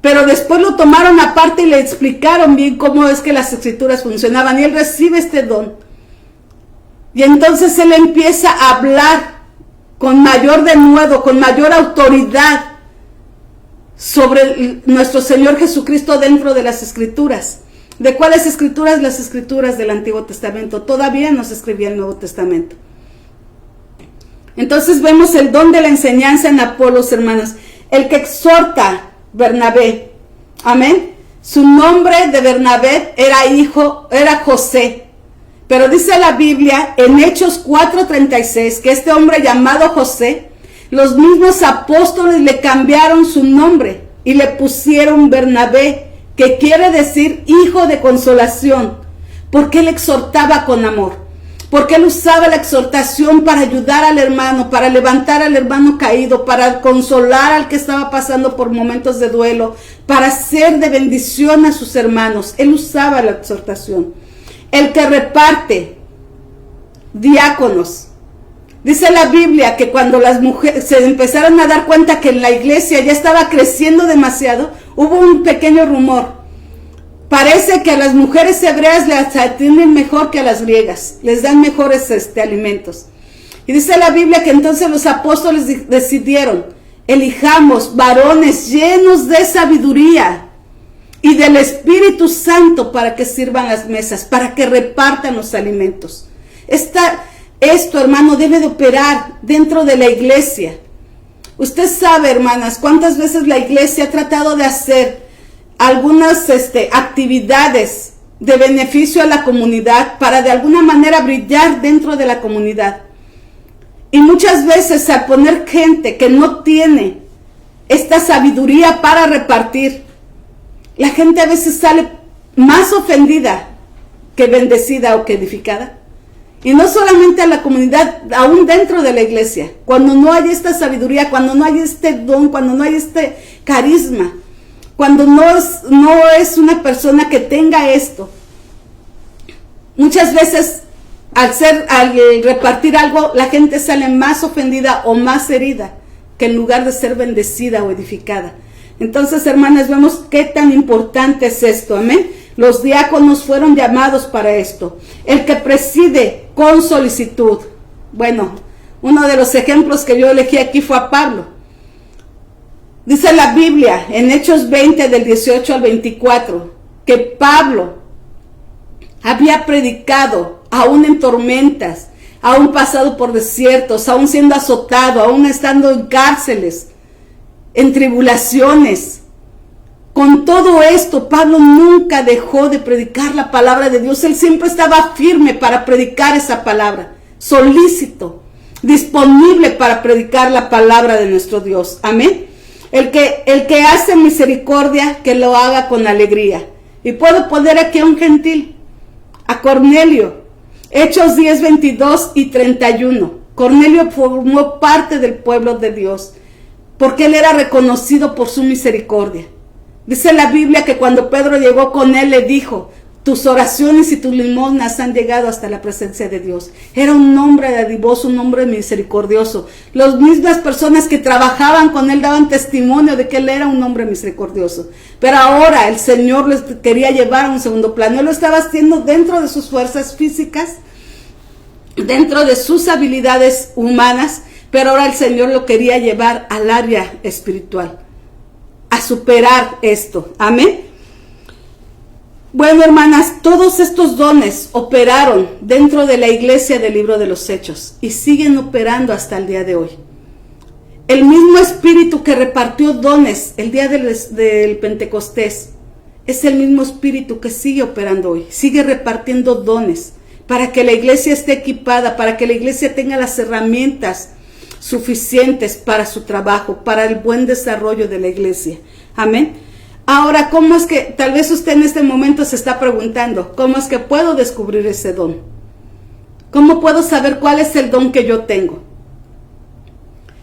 Pero después lo tomaron aparte y le explicaron bien cómo es que las escrituras funcionaban. Y él recibe este don. Y entonces él empieza a hablar con mayor denuedo, con mayor autoridad sobre nuestro Señor Jesucristo dentro de las escrituras. ¿De cuáles escrituras? Las escrituras del Antiguo Testamento. Todavía no se escribía el Nuevo Testamento. Entonces vemos el don de la enseñanza en Apolos, hermanas. El que exhorta, Bernabé. Amén. Su nombre de Bernabé era José. Pero dice la Biblia en Hechos 4:36 que este hombre llamado José, los mismos apóstoles le cambiaron su nombre y le pusieron Bernabé, que quiere decir hijo de consolación, porque él exhortaba con amor, porque él usaba la exhortación para ayudar al hermano, para levantar al hermano caído, para consolar al que estaba pasando por momentos de duelo, para ser de bendición a sus hermanos. Él usaba la exhortación. El que reparte, diáconos. Dice la Biblia que cuando las mujeres se empezaron a dar cuenta que en la iglesia ya estaba creciendo demasiado, hubo un pequeño rumor. Parece que a las mujeres hebreas les atienden mejor que a las griegas, les dan mejores alimentos. Y dice la Biblia que entonces los apóstoles decidieron, elijamos varones llenos de sabiduría y del Espíritu Santo para que sirvan las mesas, para que repartan los alimentos. Esto, hermano, debe de operar dentro de la iglesia. Usted sabe, hermanas, cuántas veces la iglesia ha tratado de hacer algunas actividades de beneficio a la comunidad para de alguna manera brillar dentro de la comunidad. Y muchas veces al poner gente que no tiene esta sabiduría para repartir, la gente a veces sale más ofendida que bendecida o que edificada. Y no solamente a la comunidad, aún dentro de la iglesia. Cuando no hay esta sabiduría, cuando no hay este don, cuando no hay este carisma, cuando no es una persona que tenga esto. Muchas veces al repartir algo, la gente sale más ofendida o más herida que en lugar de ser bendecida o edificada. Entonces, hermanas, vemos qué tan importante es esto, amén. Los diáconos fueron llamados para esto. El que preside con solicitud. Bueno, uno de los ejemplos que yo elegí aquí fue a Pablo. Dice la Biblia en Hechos 20 del 18 al 24 que Pablo había predicado aún en tormentas, aún pasado por desiertos, aún siendo azotado, aún estando en cárceles, en tribulaciones. Con todo esto, Pablo nunca dejó de predicar la palabra de Dios. Él siempre estaba firme para predicar esa palabra, solícito, disponible para predicar la palabra de nuestro Dios. Amén. El que hace misericordia, que lo haga con alegría. Y puedo poner aquí a un gentil, a Cornelio. Hechos 10, 22 y 31. Cornelio formó parte del pueblo de Dios, porque él era reconocido por su misericordia. Dice la Biblia que cuando Pedro llegó con él, le dijo, tus oraciones y tus limosnas han llegado hasta la presencia de Dios. Era un hombre dadivoso, un hombre misericordioso. Las mismas personas que trabajaban con él daban testimonio de que él era un hombre misericordioso. Pero ahora el Señor les quería llevar a un segundo plano. Él lo estaba haciendo dentro de sus fuerzas físicas, dentro de sus habilidades humanas, pero ahora el Señor lo quería llevar al área espiritual, a superar esto. Amén. Bueno, hermanas, todos estos dones operaron dentro de la iglesia del libro de los Hechos y siguen operando hasta el día de hoy. El mismo espíritu que repartió dones el día del Pentecostés es el mismo espíritu que sigue operando hoy, sigue repartiendo dones para que la iglesia esté equipada, para que la iglesia tenga las herramientas suficientes para su trabajo, para el buen desarrollo de la iglesia. Amén. Ahora, ¿cómo es que, tal vez usted en este momento se está preguntando, ¿cómo es que puedo descubrir ese don? ¿Cómo puedo saber cuál es el don que yo tengo?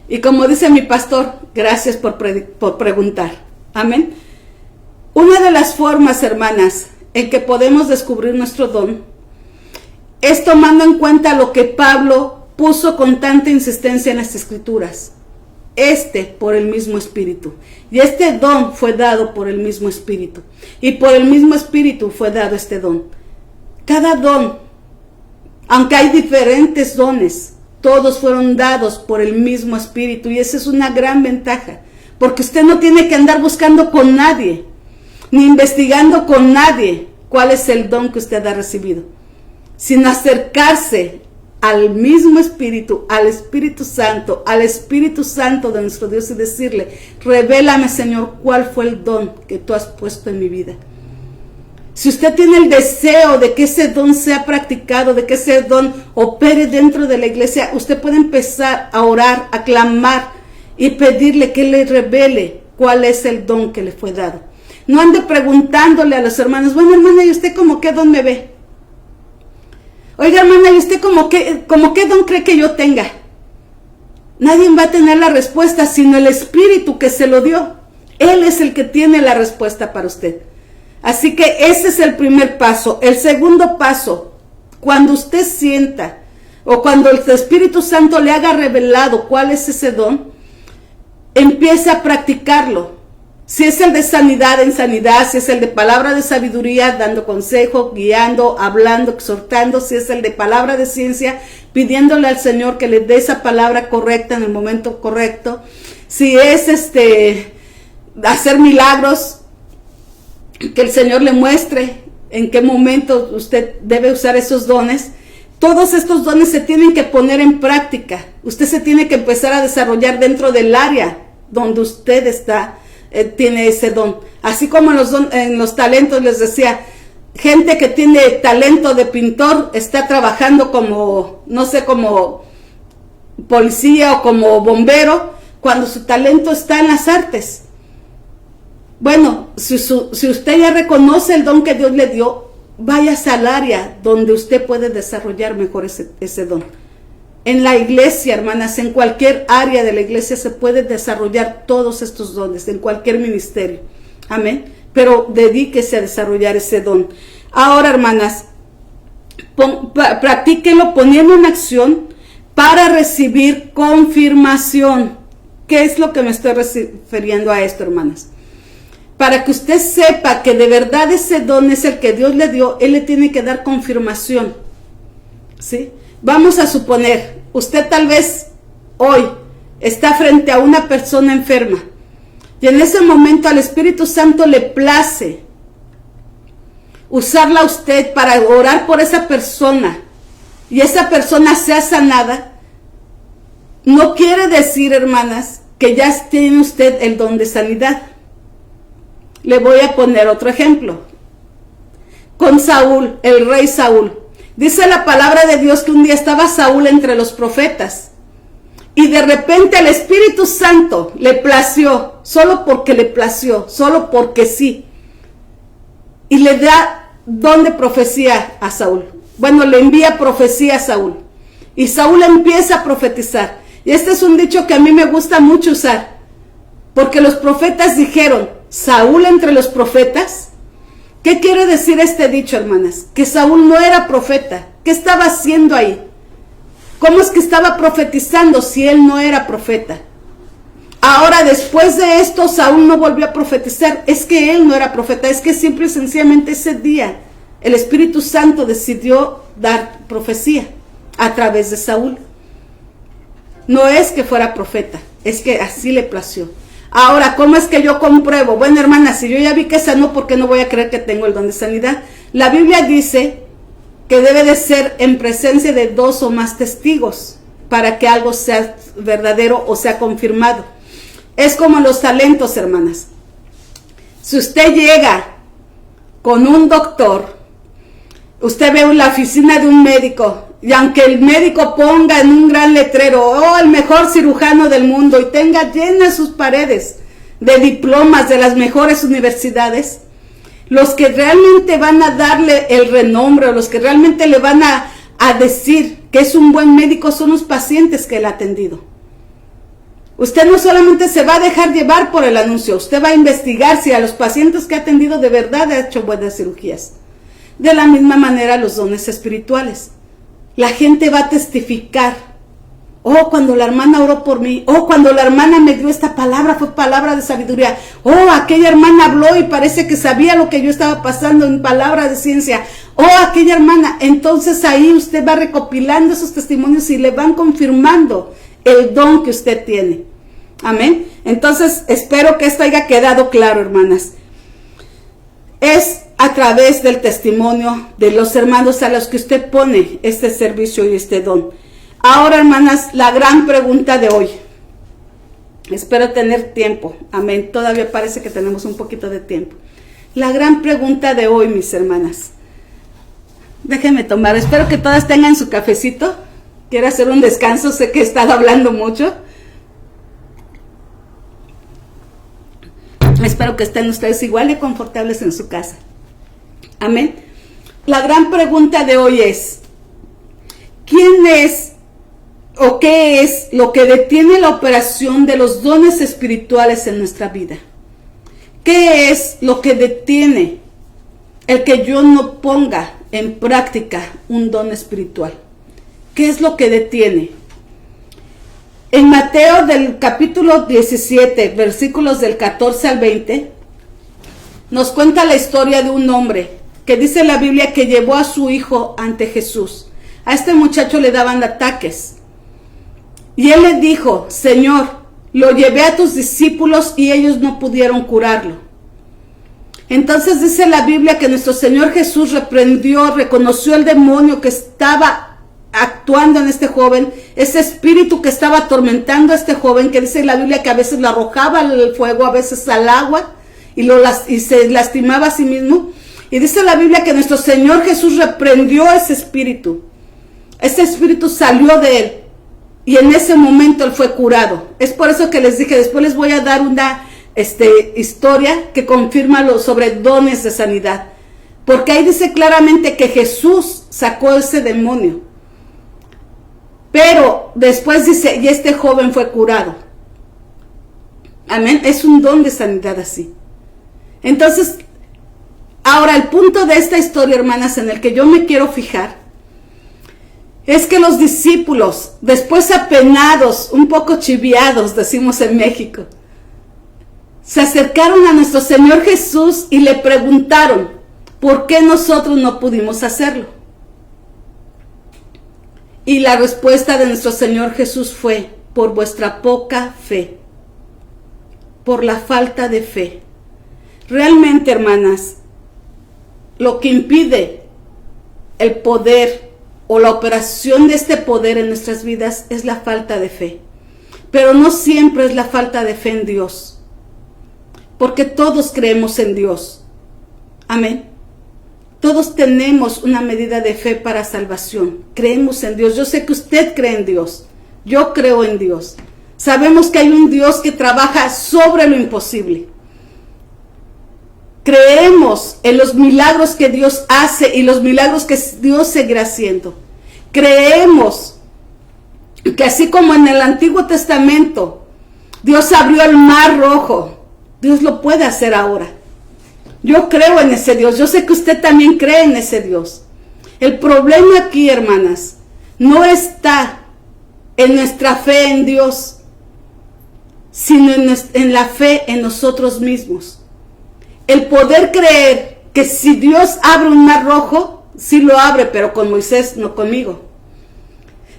Y como dice mi pastor, gracias por preguntar. Amén. Una de las formas, hermanas, en que podemos descubrir nuestro don es tomando en cuenta lo que Pablo puso con tanta insistencia en las Escrituras. Por el mismo Espíritu. Y este don fue dado por el mismo Espíritu. Y por el mismo Espíritu fue dado este don. Cada don, aunque hay diferentes dones, todos fueron dados por el mismo Espíritu. Y esa es una gran ventaja. Porque usted no tiene que andar buscando con nadie, ni investigando con nadie cuál es el don que usted ha recibido, sino acercarse al mismo Espíritu, al Espíritu Santo de nuestro Dios y decirle, revélame, Señor, cuál fue el don que tú has puesto en mi vida. Si usted tiene el deseo de que ese don sea practicado, de que ese don opere dentro de la iglesia, usted puede empezar a orar, a clamar y pedirle que le revele cuál es el don que le fue dado. No ande preguntándole a los hermanos, bueno, hermana, ¿y usted como qué don me ve? Oiga, hermana, ¿y usted como qué don cree que yo tenga? Nadie va a tener la respuesta, sino el Espíritu que se lo dio. Él es el que tiene la respuesta para usted. Así que ese es el primer paso. El segundo paso, cuando usted sienta o cuando el Espíritu Santo le haga revelado cuál es ese don, empiece a practicarlo. Si es el de sanidad, en sanidad. Si es el de palabra de sabiduría, dando consejo, guiando, hablando, exhortando. Si es el de palabra de ciencia, pidiéndole al Señor que le dé esa palabra correcta en el momento correcto. Si es hacer milagros, que el Señor le muestre en qué momento usted debe usar esos dones. Todos estos dones se tienen que poner en práctica. Usted se tiene que empezar a desarrollar dentro del área donde usted tiene ese don. Así como en los talentos les decía, gente que tiene talento de pintor está trabajando como, no sé, como policía o como bombero, cuando su talento está en las artes. Bueno, si usted ya reconoce el don que Dios le dio, váyase al área donde usted puede desarrollar mejor ese don. En la iglesia, hermanas, en cualquier área de la iglesia se puede desarrollar todos estos dones, en cualquier ministerio. Amén. Pero dedíquese a desarrollar ese don. Ahora, hermanas, practíquenlo poniendo en acción para recibir confirmación. ¿Qué es lo que me estoy refiriendo a esto, hermanas? Para que usted sepa que de verdad ese don es el que Dios le dio, Él le tiene que dar confirmación. ¿Sí? Vamos a suponer, usted tal vez hoy está frente a una persona enferma y en ese momento al Espíritu Santo le place usarla a usted para orar por esa persona y esa persona sea sanada. No quiere decir, hermanas, que ya tiene usted el don de sanidad. Le voy a poner otro ejemplo. Con Saúl, el rey Saúl. Dice la palabra de Dios que un día estaba Saúl entre los profetas y de repente el Espíritu Santo le plació, solo porque le plació, solo porque sí, y le da don de profecía a Saúl. Bueno, le envía profecía a Saúl y Saúl empieza a profetizar. Y este es un dicho que a mí me gusta mucho usar, porque los profetas dijeron, Saúl entre los profetas. ¿Qué quiere decir este dicho, hermanas? Que Saúl no era profeta. ¿Qué estaba haciendo ahí? ¿Cómo es que estaba profetizando si él no era profeta? Ahora, después de esto, Saúl no volvió a profetizar. Es que él no era profeta. Es que simple y sencillamente ese día el Espíritu Santo decidió dar profecía a través de Saúl. No es que fuera profeta, es que así le plació. Ahora, ¿cómo es que yo compruebo? Bueno, hermana, si yo ya vi que sanó, ¿por qué no voy a creer que tengo el don de sanidad? La Biblia dice que debe de ser en presencia de 2 o más testigos para que algo sea verdadero o sea confirmado. Es como los talentos, hermanas. Si usted llega con un doctor, usted ve en la oficina de un médico, y aunque el médico ponga en un gran letrero, oh, el mejor cirujano del mundo, y tenga llenas sus paredes de diplomas de las mejores universidades, los que realmente van a darle el renombre, o los que realmente le van a decir que es un buen médico, son los pacientes que él ha atendido. Usted no solamente se va a dejar llevar por el anuncio, usted va a investigar si a los pacientes que ha atendido de verdad ha hecho buenas cirugías. De la misma manera los dones espirituales. La gente va a testificar. Oh, cuando la hermana oró por mí. Oh, cuando la hermana me dio esta palabra, fue palabra de sabiduría. Oh, aquella hermana habló y parece que sabía lo que yo estaba pasando en palabra de ciencia. Oh, aquella hermana. Entonces ahí usted va recopilando esos testimonios y le van confirmando el don que usted tiene. Amén. Entonces espero que esto haya quedado claro, hermanas. Es a través del testimonio de los hermanos a los que usted pone este servicio y este don. Ahora, hermanas, la gran pregunta de hoy. Espero tener tiempo. Amén. Todavía parece que tenemos un poquito de tiempo. La gran pregunta de hoy, mis hermanas. Déjenme tomar. Espero que todas tengan su cafecito. Quiero hacer un descanso. Sé que he estado hablando mucho. Espero que estén ustedes igual de confortables en su casa. Amén. La gran pregunta de hoy es, ¿quién es o qué es lo que detiene la operación de los dones espirituales en nuestra vida? ¿Qué es lo que detiene el que yo no ponga en práctica un don espiritual? ¿Qué es lo que detiene? En Mateo del capítulo 17, versículos del 14 al 20, nos cuenta la historia de un hombre que dice la Biblia que llevó a su hijo ante Jesús. A este muchacho le daban ataques. Y él le dijo, Señor, lo llevé a tus discípulos y ellos no pudieron curarlo. Entonces dice la Biblia que nuestro Señor Jesús reconoció el demonio que estaba actuando en este joven, ese espíritu que estaba atormentando a este joven, que dice la Biblia que a veces lo arrojaba al fuego, a veces al agua, y se lastimaba a sí mismo. Y dice la Biblia que nuestro Señor Jesús reprendió ese espíritu. Ese espíritu salió de él. Y en ese momento él fue curado. Es por eso que les dije, después les voy a dar una historia que confirma sobre dones de sanidad. Porque ahí dice claramente que Jesús sacó ese demonio. Pero después dice, y este joven fue curado. Amén. Es un don de sanidad así. Entonces, ahora el punto de esta historia, hermanas, en el que yo me quiero fijar, es que los discípulos, después apenados, un poco chiviados, decimos en México, se acercaron a nuestro Señor Jesús y le preguntaron, ¿por qué nosotros no pudimos hacerlo? Y la respuesta de nuestro Señor Jesús fue, por vuestra poca fe, por la falta de fe. Realmente, hermanas, lo que impide el poder o la operación de este poder en nuestras vidas es la falta de fe. Pero no siempre es la falta de fe en Dios, porque todos creemos en Dios. Amén. Todos tenemos una medida de fe para salvación. Creemos en Dios. Yo sé que usted cree en Dios. Yo creo en Dios. Sabemos que hay un Dios que trabaja sobre lo imposible. Creemos en los milagros que Dios hace y los milagros que Dios seguirá haciendo. Creemos que así como en el Antiguo Testamento Dios abrió el mar rojo, Dios lo puede hacer ahora. Yo creo en ese Dios. Yo sé que usted también cree en ese Dios. El problema aquí, hermanas, no está en nuestra fe en Dios, sino en la fe en nosotros mismos. El poder creer que si Dios abre un mar rojo, sí lo abre, pero con Moisés, no conmigo.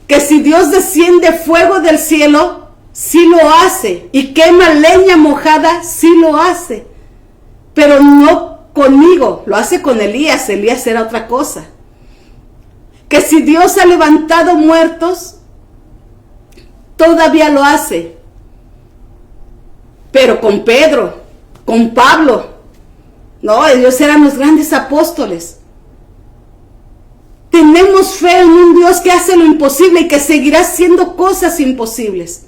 Que si Dios desciende fuego del cielo, sí lo hace. Y quema leña mojada, sí lo hace. Pero no conmigo, lo hace con Elías. Elías era otra cosa. Que si Dios ha levantado muertos, todavía lo hace. Pero con Pedro, con Pablo, no, ellos eran los grandes apóstoles. Tenemos fe en un Dios que hace lo imposible y que seguirá haciendo cosas imposibles.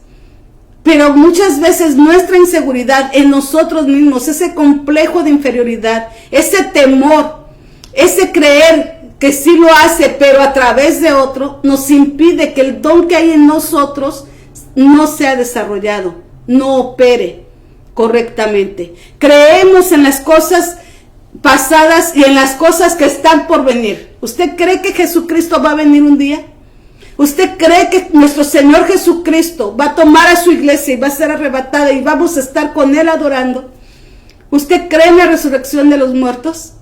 Pero muchas veces nuestra inseguridad en nosotros mismos, ese complejo de inferioridad, ese temor, ese creer que sí lo hace, pero a través de otro, nos impide que el don que hay en nosotros no sea desarrollado, no opere correctamente. Creemos en las cosas pasadas y en las cosas que están por venir. ¿Usted cree que Jesucristo va a venir un día? ¿Usted cree que nuestro Señor Jesucristo va a tomar a su iglesia y va a ser arrebatada y vamos a estar con Él adorando? ¿Usted cree en la resurrección de los muertos?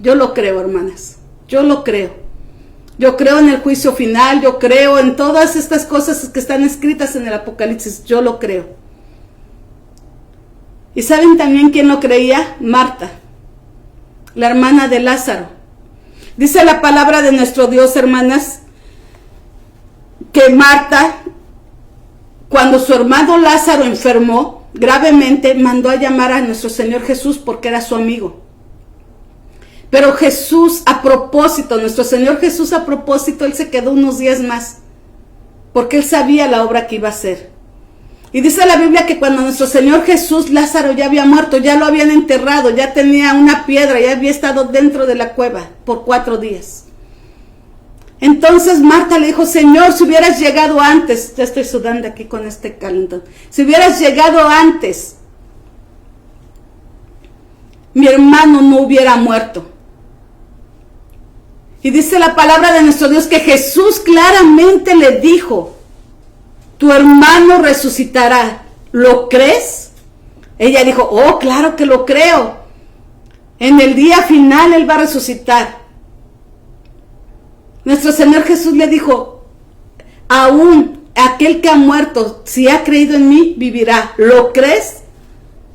Yo lo creo, hermanas. Yo lo creo. Yo creo en el juicio final. Yo creo en todas estas cosas que están escritas en el Apocalipsis. Yo lo creo. ¿Y saben también quién lo creía? Marta, la hermana de Lázaro. Dice la palabra de nuestro Dios, hermanas, que Marta, cuando su hermano Lázaro enfermó gravemente, mandó a llamar a nuestro Señor Jesús porque era su amigo. Pero Jesús, a propósito, nuestro Señor Jesús a propósito, Él se quedó unos días más, porque Él sabía la obra que iba a hacer. Y dice la Biblia que cuando nuestro Señor Jesús, Lázaro ya había muerto, ya lo habían enterrado, ya tenía una piedra, ya había estado dentro de la cueva por 4 días. Entonces Marta le dijo, Señor, si hubieras llegado antes, ya estoy sudando aquí con este calentón, si hubieras llegado antes, mi hermano no hubiera muerto. Y dice la palabra de nuestro Dios que Jesús claramente le dijo, tu hermano resucitará, ¿lo crees? Ella dijo, oh, claro que lo creo. En el día final él va a resucitar. Nuestro Señor Jesús le dijo, aún aquel que ha muerto, si ha creído en mí, vivirá. ¿Lo crees?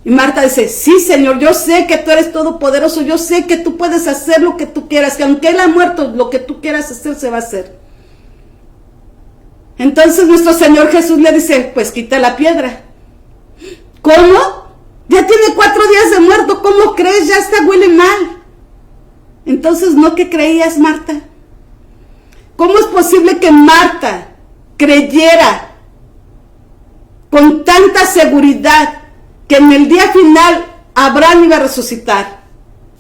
Y Marta dice, sí, Señor, yo sé que tú eres todopoderoso, yo sé que tú puedes hacer lo que tú quieras, que aunque él ha muerto, lo que tú quieras hacer se va a hacer. Entonces nuestro Señor Jesús le dice, pues quita la piedra. ¿Cómo? Ya tiene 4 días de muerto, ¿cómo crees? Ya hasta huele mal. Entonces, ¿no que creías, Marta? ¿Cómo es posible que Marta creyera con tanta seguridad que en el día final Abraham iba a resucitar,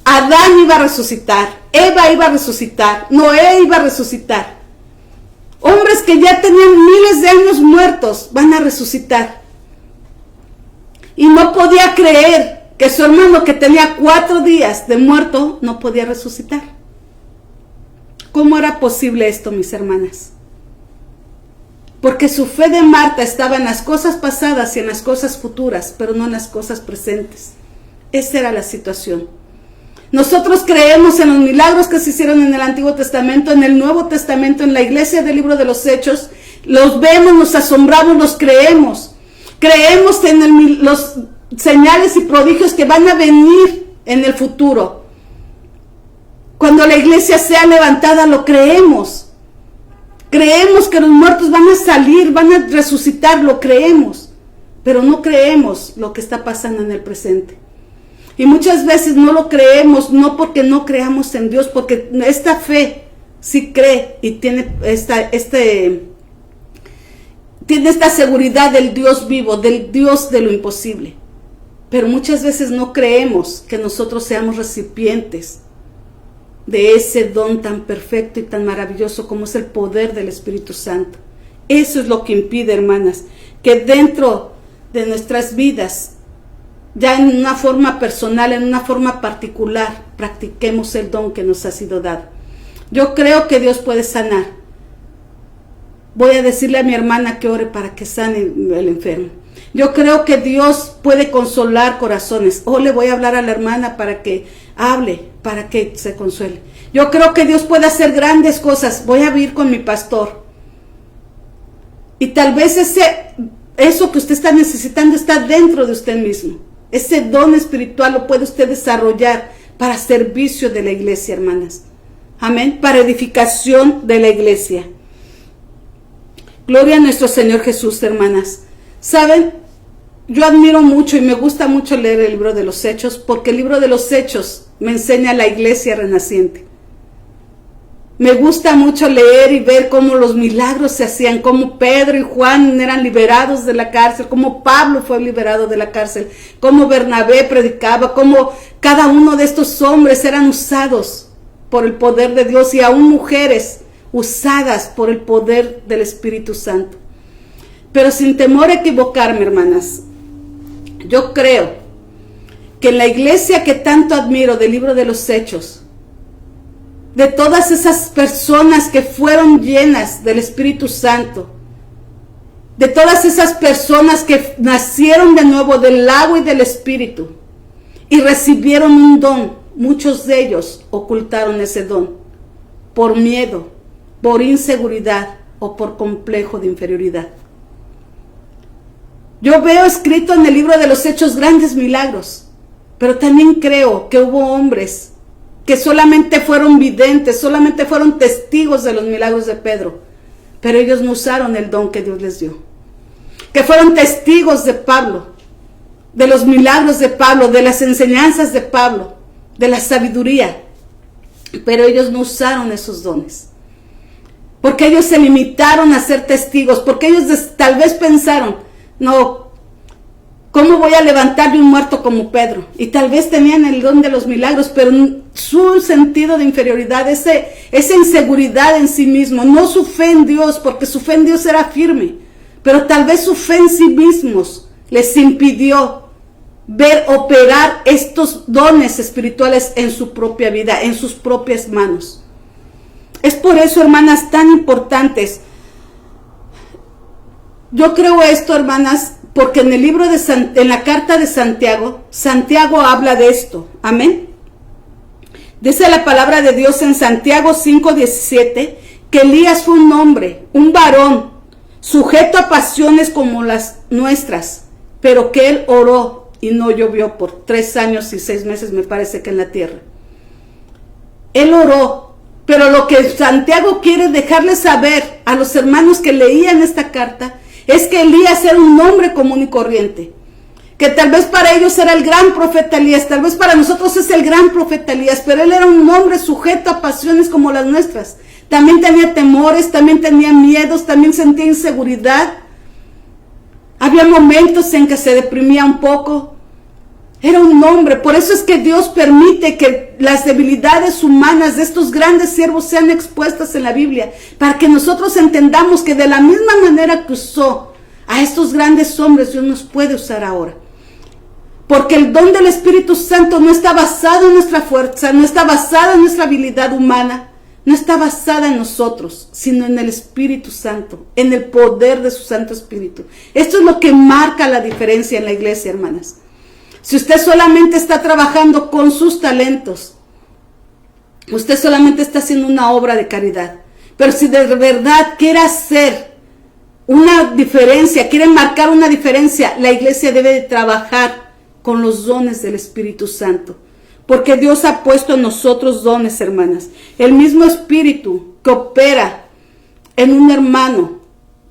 Adán iba a resucitar, Eva iba a resucitar, Noé iba a resucitar? Hombres que ya tenían miles de años muertos van a resucitar. Y no podía creer que su hermano, que tenía 4 días de muerto, no podía resucitar. ¿Cómo era posible esto, mis hermanas? Porque su fe de Marta estaba en las cosas pasadas y en las cosas futuras, pero no en las cosas presentes. Esa era la situación. Nosotros creemos en los milagros que se hicieron en el Antiguo Testamento, en el Nuevo Testamento, en la iglesia del libro de los Hechos. Los vemos, nos asombramos, los creemos. Creemos en los señales y prodigios que van a venir en el futuro. Cuando la iglesia sea levantada, lo creemos. Creemos que los muertos van a salir, van a resucitar, lo creemos. Pero no creemos lo que está pasando en el presente. Y muchas veces no lo creemos, no porque no creamos en Dios, porque esta fe sí cree y tiene esta seguridad del Dios vivo, del Dios de lo imposible. Pero muchas veces no creemos que nosotros seamos recipientes de ese don tan perfecto y tan maravilloso como es el poder del Espíritu Santo. Eso es lo que impide, hermanas, que dentro de nuestras vidas, ya en una forma personal, en una forma particular, practiquemos el don que nos ha sido dado. Yo creo que Dios puede sanar. Voy a decirle a mi hermana que ore para que sane el enfermo. Yo creo que Dios puede consolar corazones. O le voy a hablar a la hermana para que hable, para que se consuele. Yo creo que Dios puede hacer grandes cosas. Voy a ir con mi pastor. Y tal vez eso que usted está necesitando está dentro de usted mismo. Ese don espiritual lo puede usted desarrollar para servicio de la iglesia, hermanas. Amén. Para edificación de la iglesia. Gloria a nuestro Señor Jesús, hermanas. ¿Saben? Yo admiro mucho y me gusta mucho leer el libro de los Hechos, porque el libro de los Hechos me enseña a la iglesia renaciente. Me gusta mucho leer y ver cómo los milagros se hacían, cómo Pedro y Juan eran liberados de la cárcel, cómo Pablo fue liberado de la cárcel, cómo Bernabé predicaba, cómo cada uno de estos hombres eran usados por el poder de Dios y aún mujeres usadas por el poder del Espíritu Santo. Pero sin temor a equivocarme, hermanas, yo creo que en la iglesia que tanto admiro del libro de los Hechos, de todas esas personas que fueron llenas del Espíritu Santo, de todas esas personas que nacieron de nuevo del agua y del Espíritu y recibieron un don, muchos de ellos ocultaron ese don por miedo, por inseguridad o por complejo de inferioridad. Yo veo escrito en el libro de los Hechos grandes milagros, pero también creo que hubo hombres que solamente fueron videntes, solamente fueron testigos de los milagros de Pedro, pero ellos no usaron el don que Dios les dio. Que fueron testigos de Pablo, de los milagros de Pablo, de las enseñanzas de Pablo, de la sabiduría, pero ellos no usaron esos dones. Porque ellos se limitaron a ser testigos, porque ellos tal vez pensaron, no, ¿Cómo voy a levantar de un muerto como Pedro? Y tal vez tenían el don de los milagros, pero su sentido de inferioridad, esa inseguridad en sí mismo, no su fe en Dios, porque su fe en Dios era firme, pero tal vez su fe en sí mismos les impidió ver operar estos dones espirituales en su propia vida, en sus propias manos. Es por eso, hermanas, tan importantes. Yo creo esto, hermanas, porque en el libro en la carta de Santiago, Santiago habla de esto. Amén. Dice la palabra de Dios en Santiago 5:17, que Elías fue un hombre, un varón, sujeto a pasiones como las nuestras, pero que él oró y no llovió por 3 años y 6 meses, me parece que en la tierra. Él oró, pero lo que Santiago quiere dejarles saber a los hermanos que leían esta carta, es que Elías era un hombre común y corriente, que tal vez para ellos era el gran profeta Elías, tal vez para nosotros es el gran profeta Elías, pero él era un hombre sujeto a pasiones como las nuestras. También tenía temores, también tenía miedos, también sentía inseguridad. Había momentos en que se deprimía un poco. Era un hombre, por eso es que Dios permite que las debilidades humanas de estos grandes siervos sean expuestas en la Biblia, para que nosotros entendamos que de la misma manera que usó a estos grandes hombres, Dios nos puede usar ahora. Porque el don del Espíritu Santo no está basado en nuestra fuerza, no está basado en nuestra habilidad humana, no está basada en nosotros, sino en el Espíritu Santo, en el poder de su Santo Espíritu. Esto es lo que marca la diferencia en la iglesia, hermanas. Si usted solamente está trabajando con sus talentos, usted solamente está haciendo una obra de caridad. Pero si de verdad quiere hacer una diferencia, quiere marcar una diferencia, la iglesia debe de trabajar con los dones del Espíritu Santo. Porque Dios ha puesto en nosotros dones, hermanas. El mismo Espíritu que opera en un hermano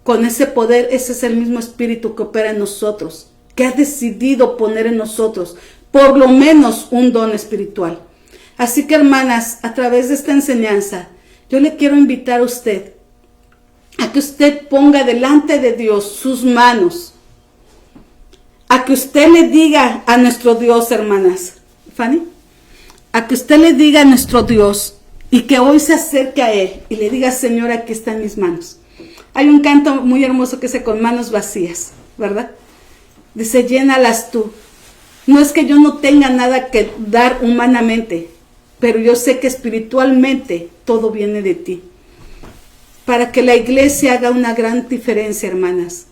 con ese poder, ese es el mismo Espíritu que opera en nosotros, que ha decidido poner en nosotros por lo menos un don espiritual. Así que, hermanas, a través de esta enseñanza, yo le quiero invitar a usted a que usted ponga delante de Dios sus manos, a que usted le diga a nuestro Dios, hermanas, Fanny, a que usted le diga a nuestro Dios y que hoy se acerque a Él y le diga: Señor, aquí están mis manos. Hay un canto muy hermoso que dice: con manos vacías, ¿verdad? Dice: llénalas tú. No es que yo no tenga nada que dar humanamente, pero yo sé que espiritualmente todo viene de ti. Para que la iglesia haga una gran diferencia, hermanas,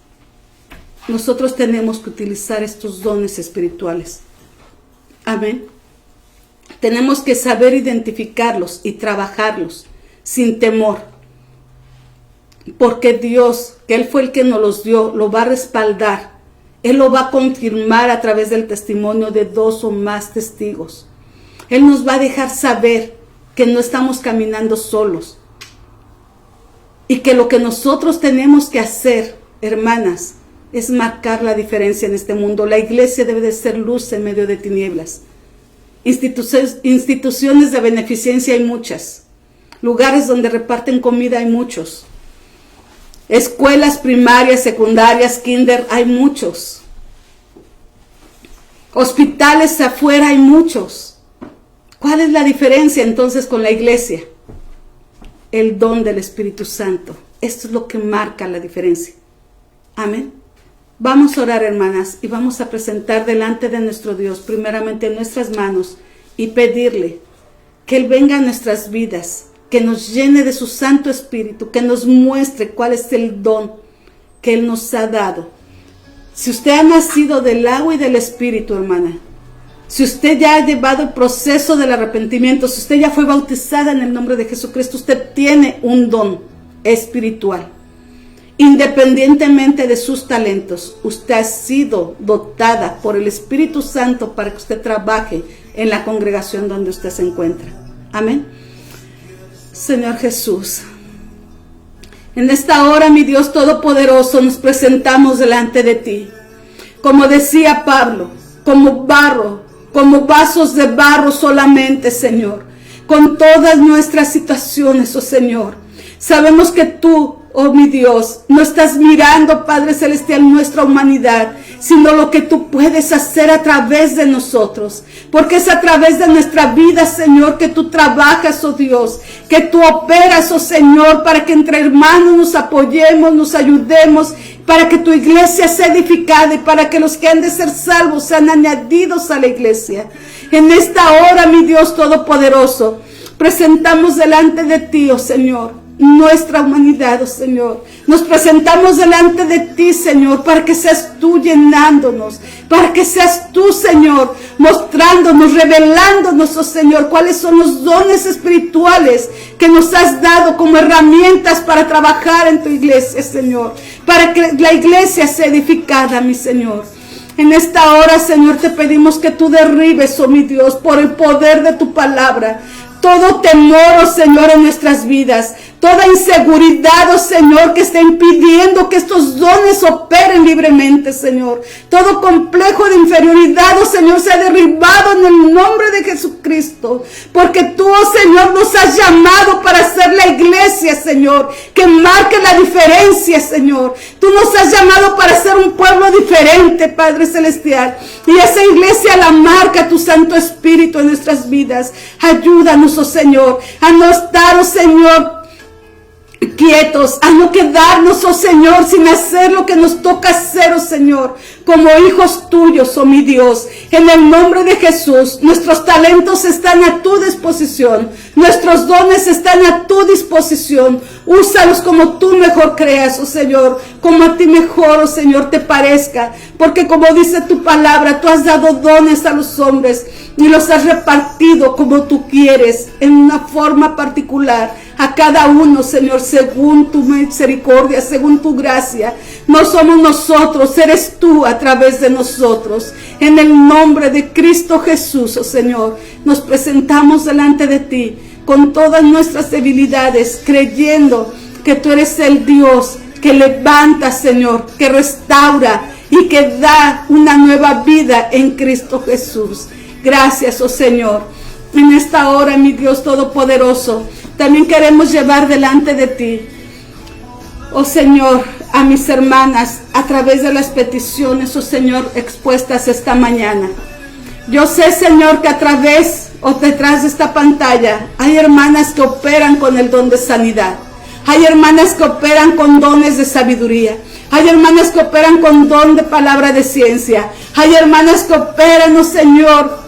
nosotros tenemos que utilizar estos dones espirituales. Amén. Tenemos que saber identificarlos y trabajarlos sin temor. Porque Dios, que Él fue el que nos los dio, lo va a respaldar. Él lo va a confirmar a través del testimonio de 2 o más testigos. Él nos va a dejar saber que no estamos caminando solos. Y que lo que nosotros tenemos que hacer, hermanas, es marcar la diferencia en este mundo. La iglesia debe de ser luz en medio de tinieblas. Instituciones de beneficencia hay muchas. Lugares donde reparten comida hay muchos. Escuelas primarias, secundarias, kinder, hay muchos. Hospitales afuera hay muchos. ¿Cuál es la diferencia entonces con la iglesia? El don del Espíritu Santo. Esto es lo que marca la diferencia. Amén. Vamos a orar, hermanas, y vamos a presentar delante de nuestro Dios, primeramente nuestras manos, y pedirle que Él venga a nuestras vidas, que nos llene de su Santo Espíritu, que nos muestre cuál es el don que Él nos ha dado. Si usted ha nacido del agua y del Espíritu, hermana, si usted ya ha llevado el proceso del arrepentimiento, si usted ya fue bautizada en el nombre de Jesucristo, usted tiene un don espiritual. Independientemente de sus talentos, usted ha sido dotada por el Espíritu Santo para que usted trabaje en la congregación donde usted se encuentra. Amén. Señor Jesús, en esta hora, mi Dios Todopoderoso, nos presentamos delante de ti. Como decía Pablo, como barro, como vasos de barro solamente, Señor, con todas nuestras situaciones, oh Señor. Sabemos que tú, oh mi Dios, no estás mirando, Padre Celestial, nuestra humanidad. sino lo que tú puedes hacer a través de nosotros. Porque es a través de nuestra vida, Señor, que tú trabajas, oh Dios, que tú operas, oh Señor, para que entre hermanos nos apoyemos, nos ayudemos, para que tu iglesia sea edificada y para que los que han de ser salvos sean añadidos a la iglesia. En esta hora, mi Dios Todopoderoso, presentamos delante de ti, oh Señor, nuestra humanidad, oh Señor. Nos presentamos delante de ti, Señor, para que seas tú llenándonos, para que seas tú, Señor, mostrándonos, revelándonos, oh Señor, cuáles son los dones espirituales que nos has dado como herramientas para trabajar en tu iglesia, Señor, para que la iglesia sea edificada, mi Señor. En esta hora, Señor, te pedimos que tú derribes, oh mi Dios, por el poder de tu palabra, todo temor, oh Señor, en nuestras vidas, toda inseguridad, oh Señor, que está impidiendo que estos dones operen libremente, Señor. Todo complejo de inferioridad, oh Señor, sea derribado en el nombre de Jesucristo. Porque tú, oh Señor, nos has llamado para ser la iglesia, Señor, que marque la diferencia, Señor. Tú nos has llamado para ser un pueblo diferente, Padre Celestial. Y esa iglesia la marca tu Santo Espíritu en nuestras vidas. Ayúdanos, oh Señor, a no estar, oh Señor, quietos, a no quedarnos, oh Señor, sin hacer lo que nos toca hacer, oh Señor, como hijos tuyos, oh mi Dios. En el nombre de Jesús, nuestros talentos están a tu disposición, nuestros dones están a tu disposición. Úsalos como tú mejor creas, oh Señor, como a ti mejor, oh Señor, te parezca. Porque como dice tu palabra, tú has dado dones a los hombres y los has repartido como tú quieres, en una forma particular, a cada uno, Señor, según tu misericordia, según tu gracia. No somos nosotros, eres tú a través de nosotros. En el nombre de Cristo Jesús, oh Señor, nos presentamos delante de ti con todas nuestras debilidades, creyendo que tú eres el Dios que levanta, Señor, que restaura y que da una nueva vida en Cristo Jesús. Gracias, oh Señor. En esta hora, mi Dios Todopoderoso, también queremos llevar delante de ti, oh Señor, a mis hermanas a través de las peticiones, oh Señor, expuestas esta mañana. Yo sé, Señor, que a través o detrás de esta pantalla hay hermanas que operan con el don de sanidad. Hay hermanas que operan con dones de sabiduría. Hay hermanas que operan con don de palabra de ciencia. Hay hermanas que operan, oh Señor,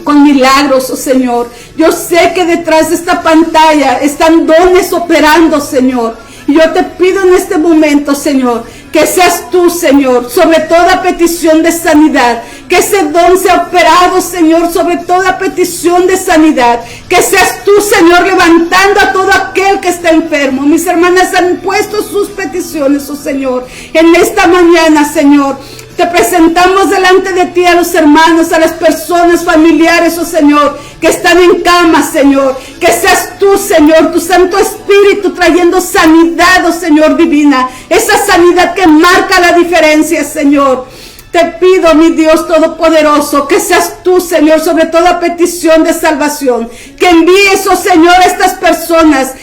con milagros, oh Señor. Yo sé que detrás de esta pantalla están dones operando, Señor. Y yo te pido en este momento, Señor, que seas tú, Señor, sobre toda petición de sanidad. Que ese don sea operado, Señor, sobre toda petición de sanidad. Que seas tú, Señor, levantando a todo aquel que está enfermo. Mis hermanas han puesto sus peticiones, oh Señor. En esta mañana, Señor, te presentamos delante de ti a los hermanos, a las personas familiares, oh Señor, que están en cama, Señor. Que seas tú, Señor, tu Santo Espíritu trayendo sanidad, oh Señor, divina. Esa sanidad que marca la diferencia, Señor. Te pido, mi Dios Todopoderoso, que seas tú, Señor, sobre toda petición de salvación. Que envíes, oh Señor, a estas personas,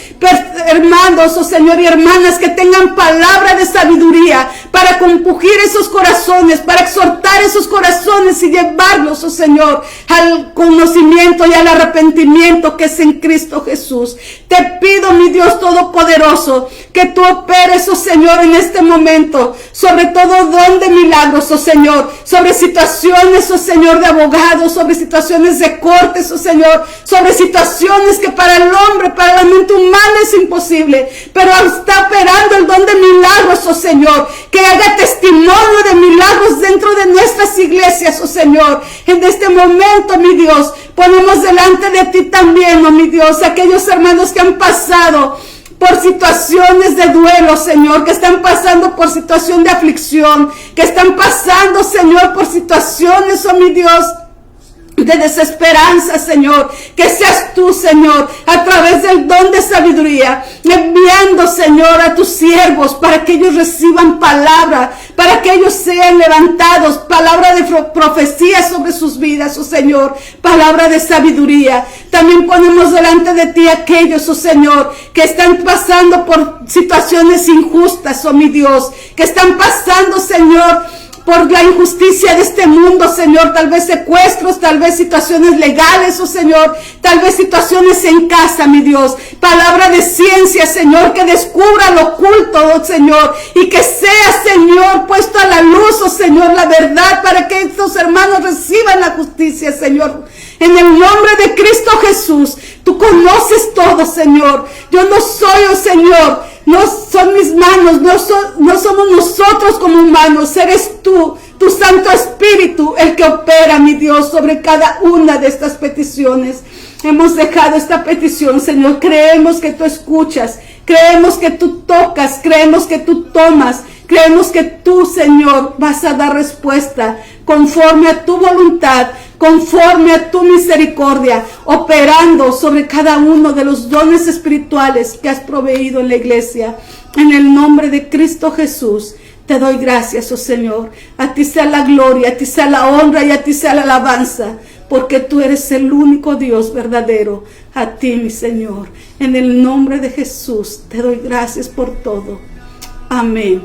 hermanos, oh Señor, y hermanas que tengan palabra de sabiduría para compugir esos corazones, para exhortar esos corazones y llevarlos, oh Señor, al conocimiento y al arrepentimiento que es en Cristo Jesús. Te pido, mi Dios Todopoderoso, que tú operes, oh Señor, en este momento, sobre todo don de milagros, oh Señor, sobre situaciones, oh Señor, de abogados, sobre situaciones de cortes, oh Señor, sobre situaciones que para el hombre, para la mente humana es imposible, pero está operando el don de milagros, oh Señor, que haga testimonio de milagros dentro de nuestras iglesias, oh Señor. En este momento, mi Dios, ponemos delante de ti también, oh mi Dios, aquellos hermanos que han pasado por situaciones de duelo, Señor, que están pasando por situación de aflicción, que están pasando, Señor, por situaciones, oh mi Dios, de desesperanza, Señor. Que seas tú, Señor, a través del don de sabiduría, enviando, Señor, a tus siervos para que ellos reciban palabra, para que ellos sean levantados, palabra de profecía sobre sus vidas, oh Señor, palabra de sabiduría. También ponemos delante de ti aquellos, oh Señor, que están pasando por situaciones injustas, oh mi Dios, que están pasando, Señor, por la injusticia de este mundo, Señor, tal vez secuestros, tal vez situaciones legales, oh Señor, tal vez situaciones en casa, mi Dios, palabra de ciencia, Señor, que descubra lo oculto, oh Señor, y que sea, Señor, puesto a la luz, oh Señor, la verdad, para que estos hermanos reciban la justicia, Señor, en el nombre de Cristo Jesús. Tú conoces todo, Señor. Yo no soy, oh Señor, no son mis manos, no somos nosotros como humanos, eres tú, tu Santo Espíritu, el que opera, mi Dios, sobre cada una de estas peticiones. Hemos dejado esta petición, Señor, creemos que tú escuchas, creemos que tú tocas, creemos que tú tomas, creemos que tú, Señor, vas a dar respuesta conforme a tu voluntad, conforme a tu misericordia, operando sobre cada uno de los dones espirituales que has proveído en la iglesia. En el nombre de Cristo Jesús, te doy gracias, oh Señor. A ti sea la gloria, a ti sea la honra y a ti sea la alabanza, porque tú eres el único Dios verdadero. A ti, mi Señor. En el nombre de Jesús, te doy gracias por todo. Amén.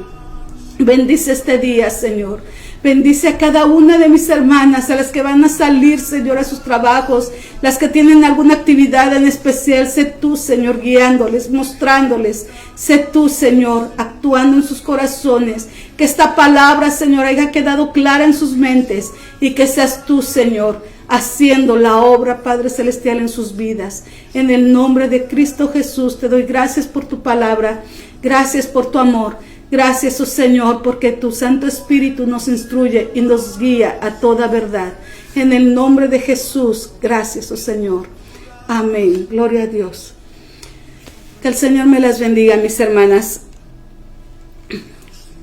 Bendice este día, Señor. Bendice a cada una de mis hermanas, a las que van a salir, Señor, a sus trabajos, las que tienen alguna actividad en especial. Sé tú, Señor, guiándoles, mostrándoles. Sé tú, Señor, actuando en sus corazones. Que esta palabra, Señor, haya quedado clara en sus mentes y que seas tú, Señor, haciendo la obra, Padre Celestial, en sus vidas. En el nombre de Cristo Jesús, te doy gracias por tu palabra. Gracias por tu amor. Gracias, oh Señor, porque tu Santo Espíritu nos instruye y nos guía a toda verdad. En el nombre de Jesús, gracias, oh Señor. Amén. Gloria a Dios. Que el Señor me las bendiga, mis hermanas.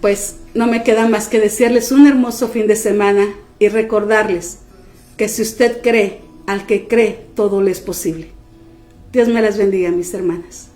Pues no me queda más que desearles un hermoso fin de semana y recordarles que si usted cree, al que cree, todo le es posible. Dios me las bendiga, mis hermanas.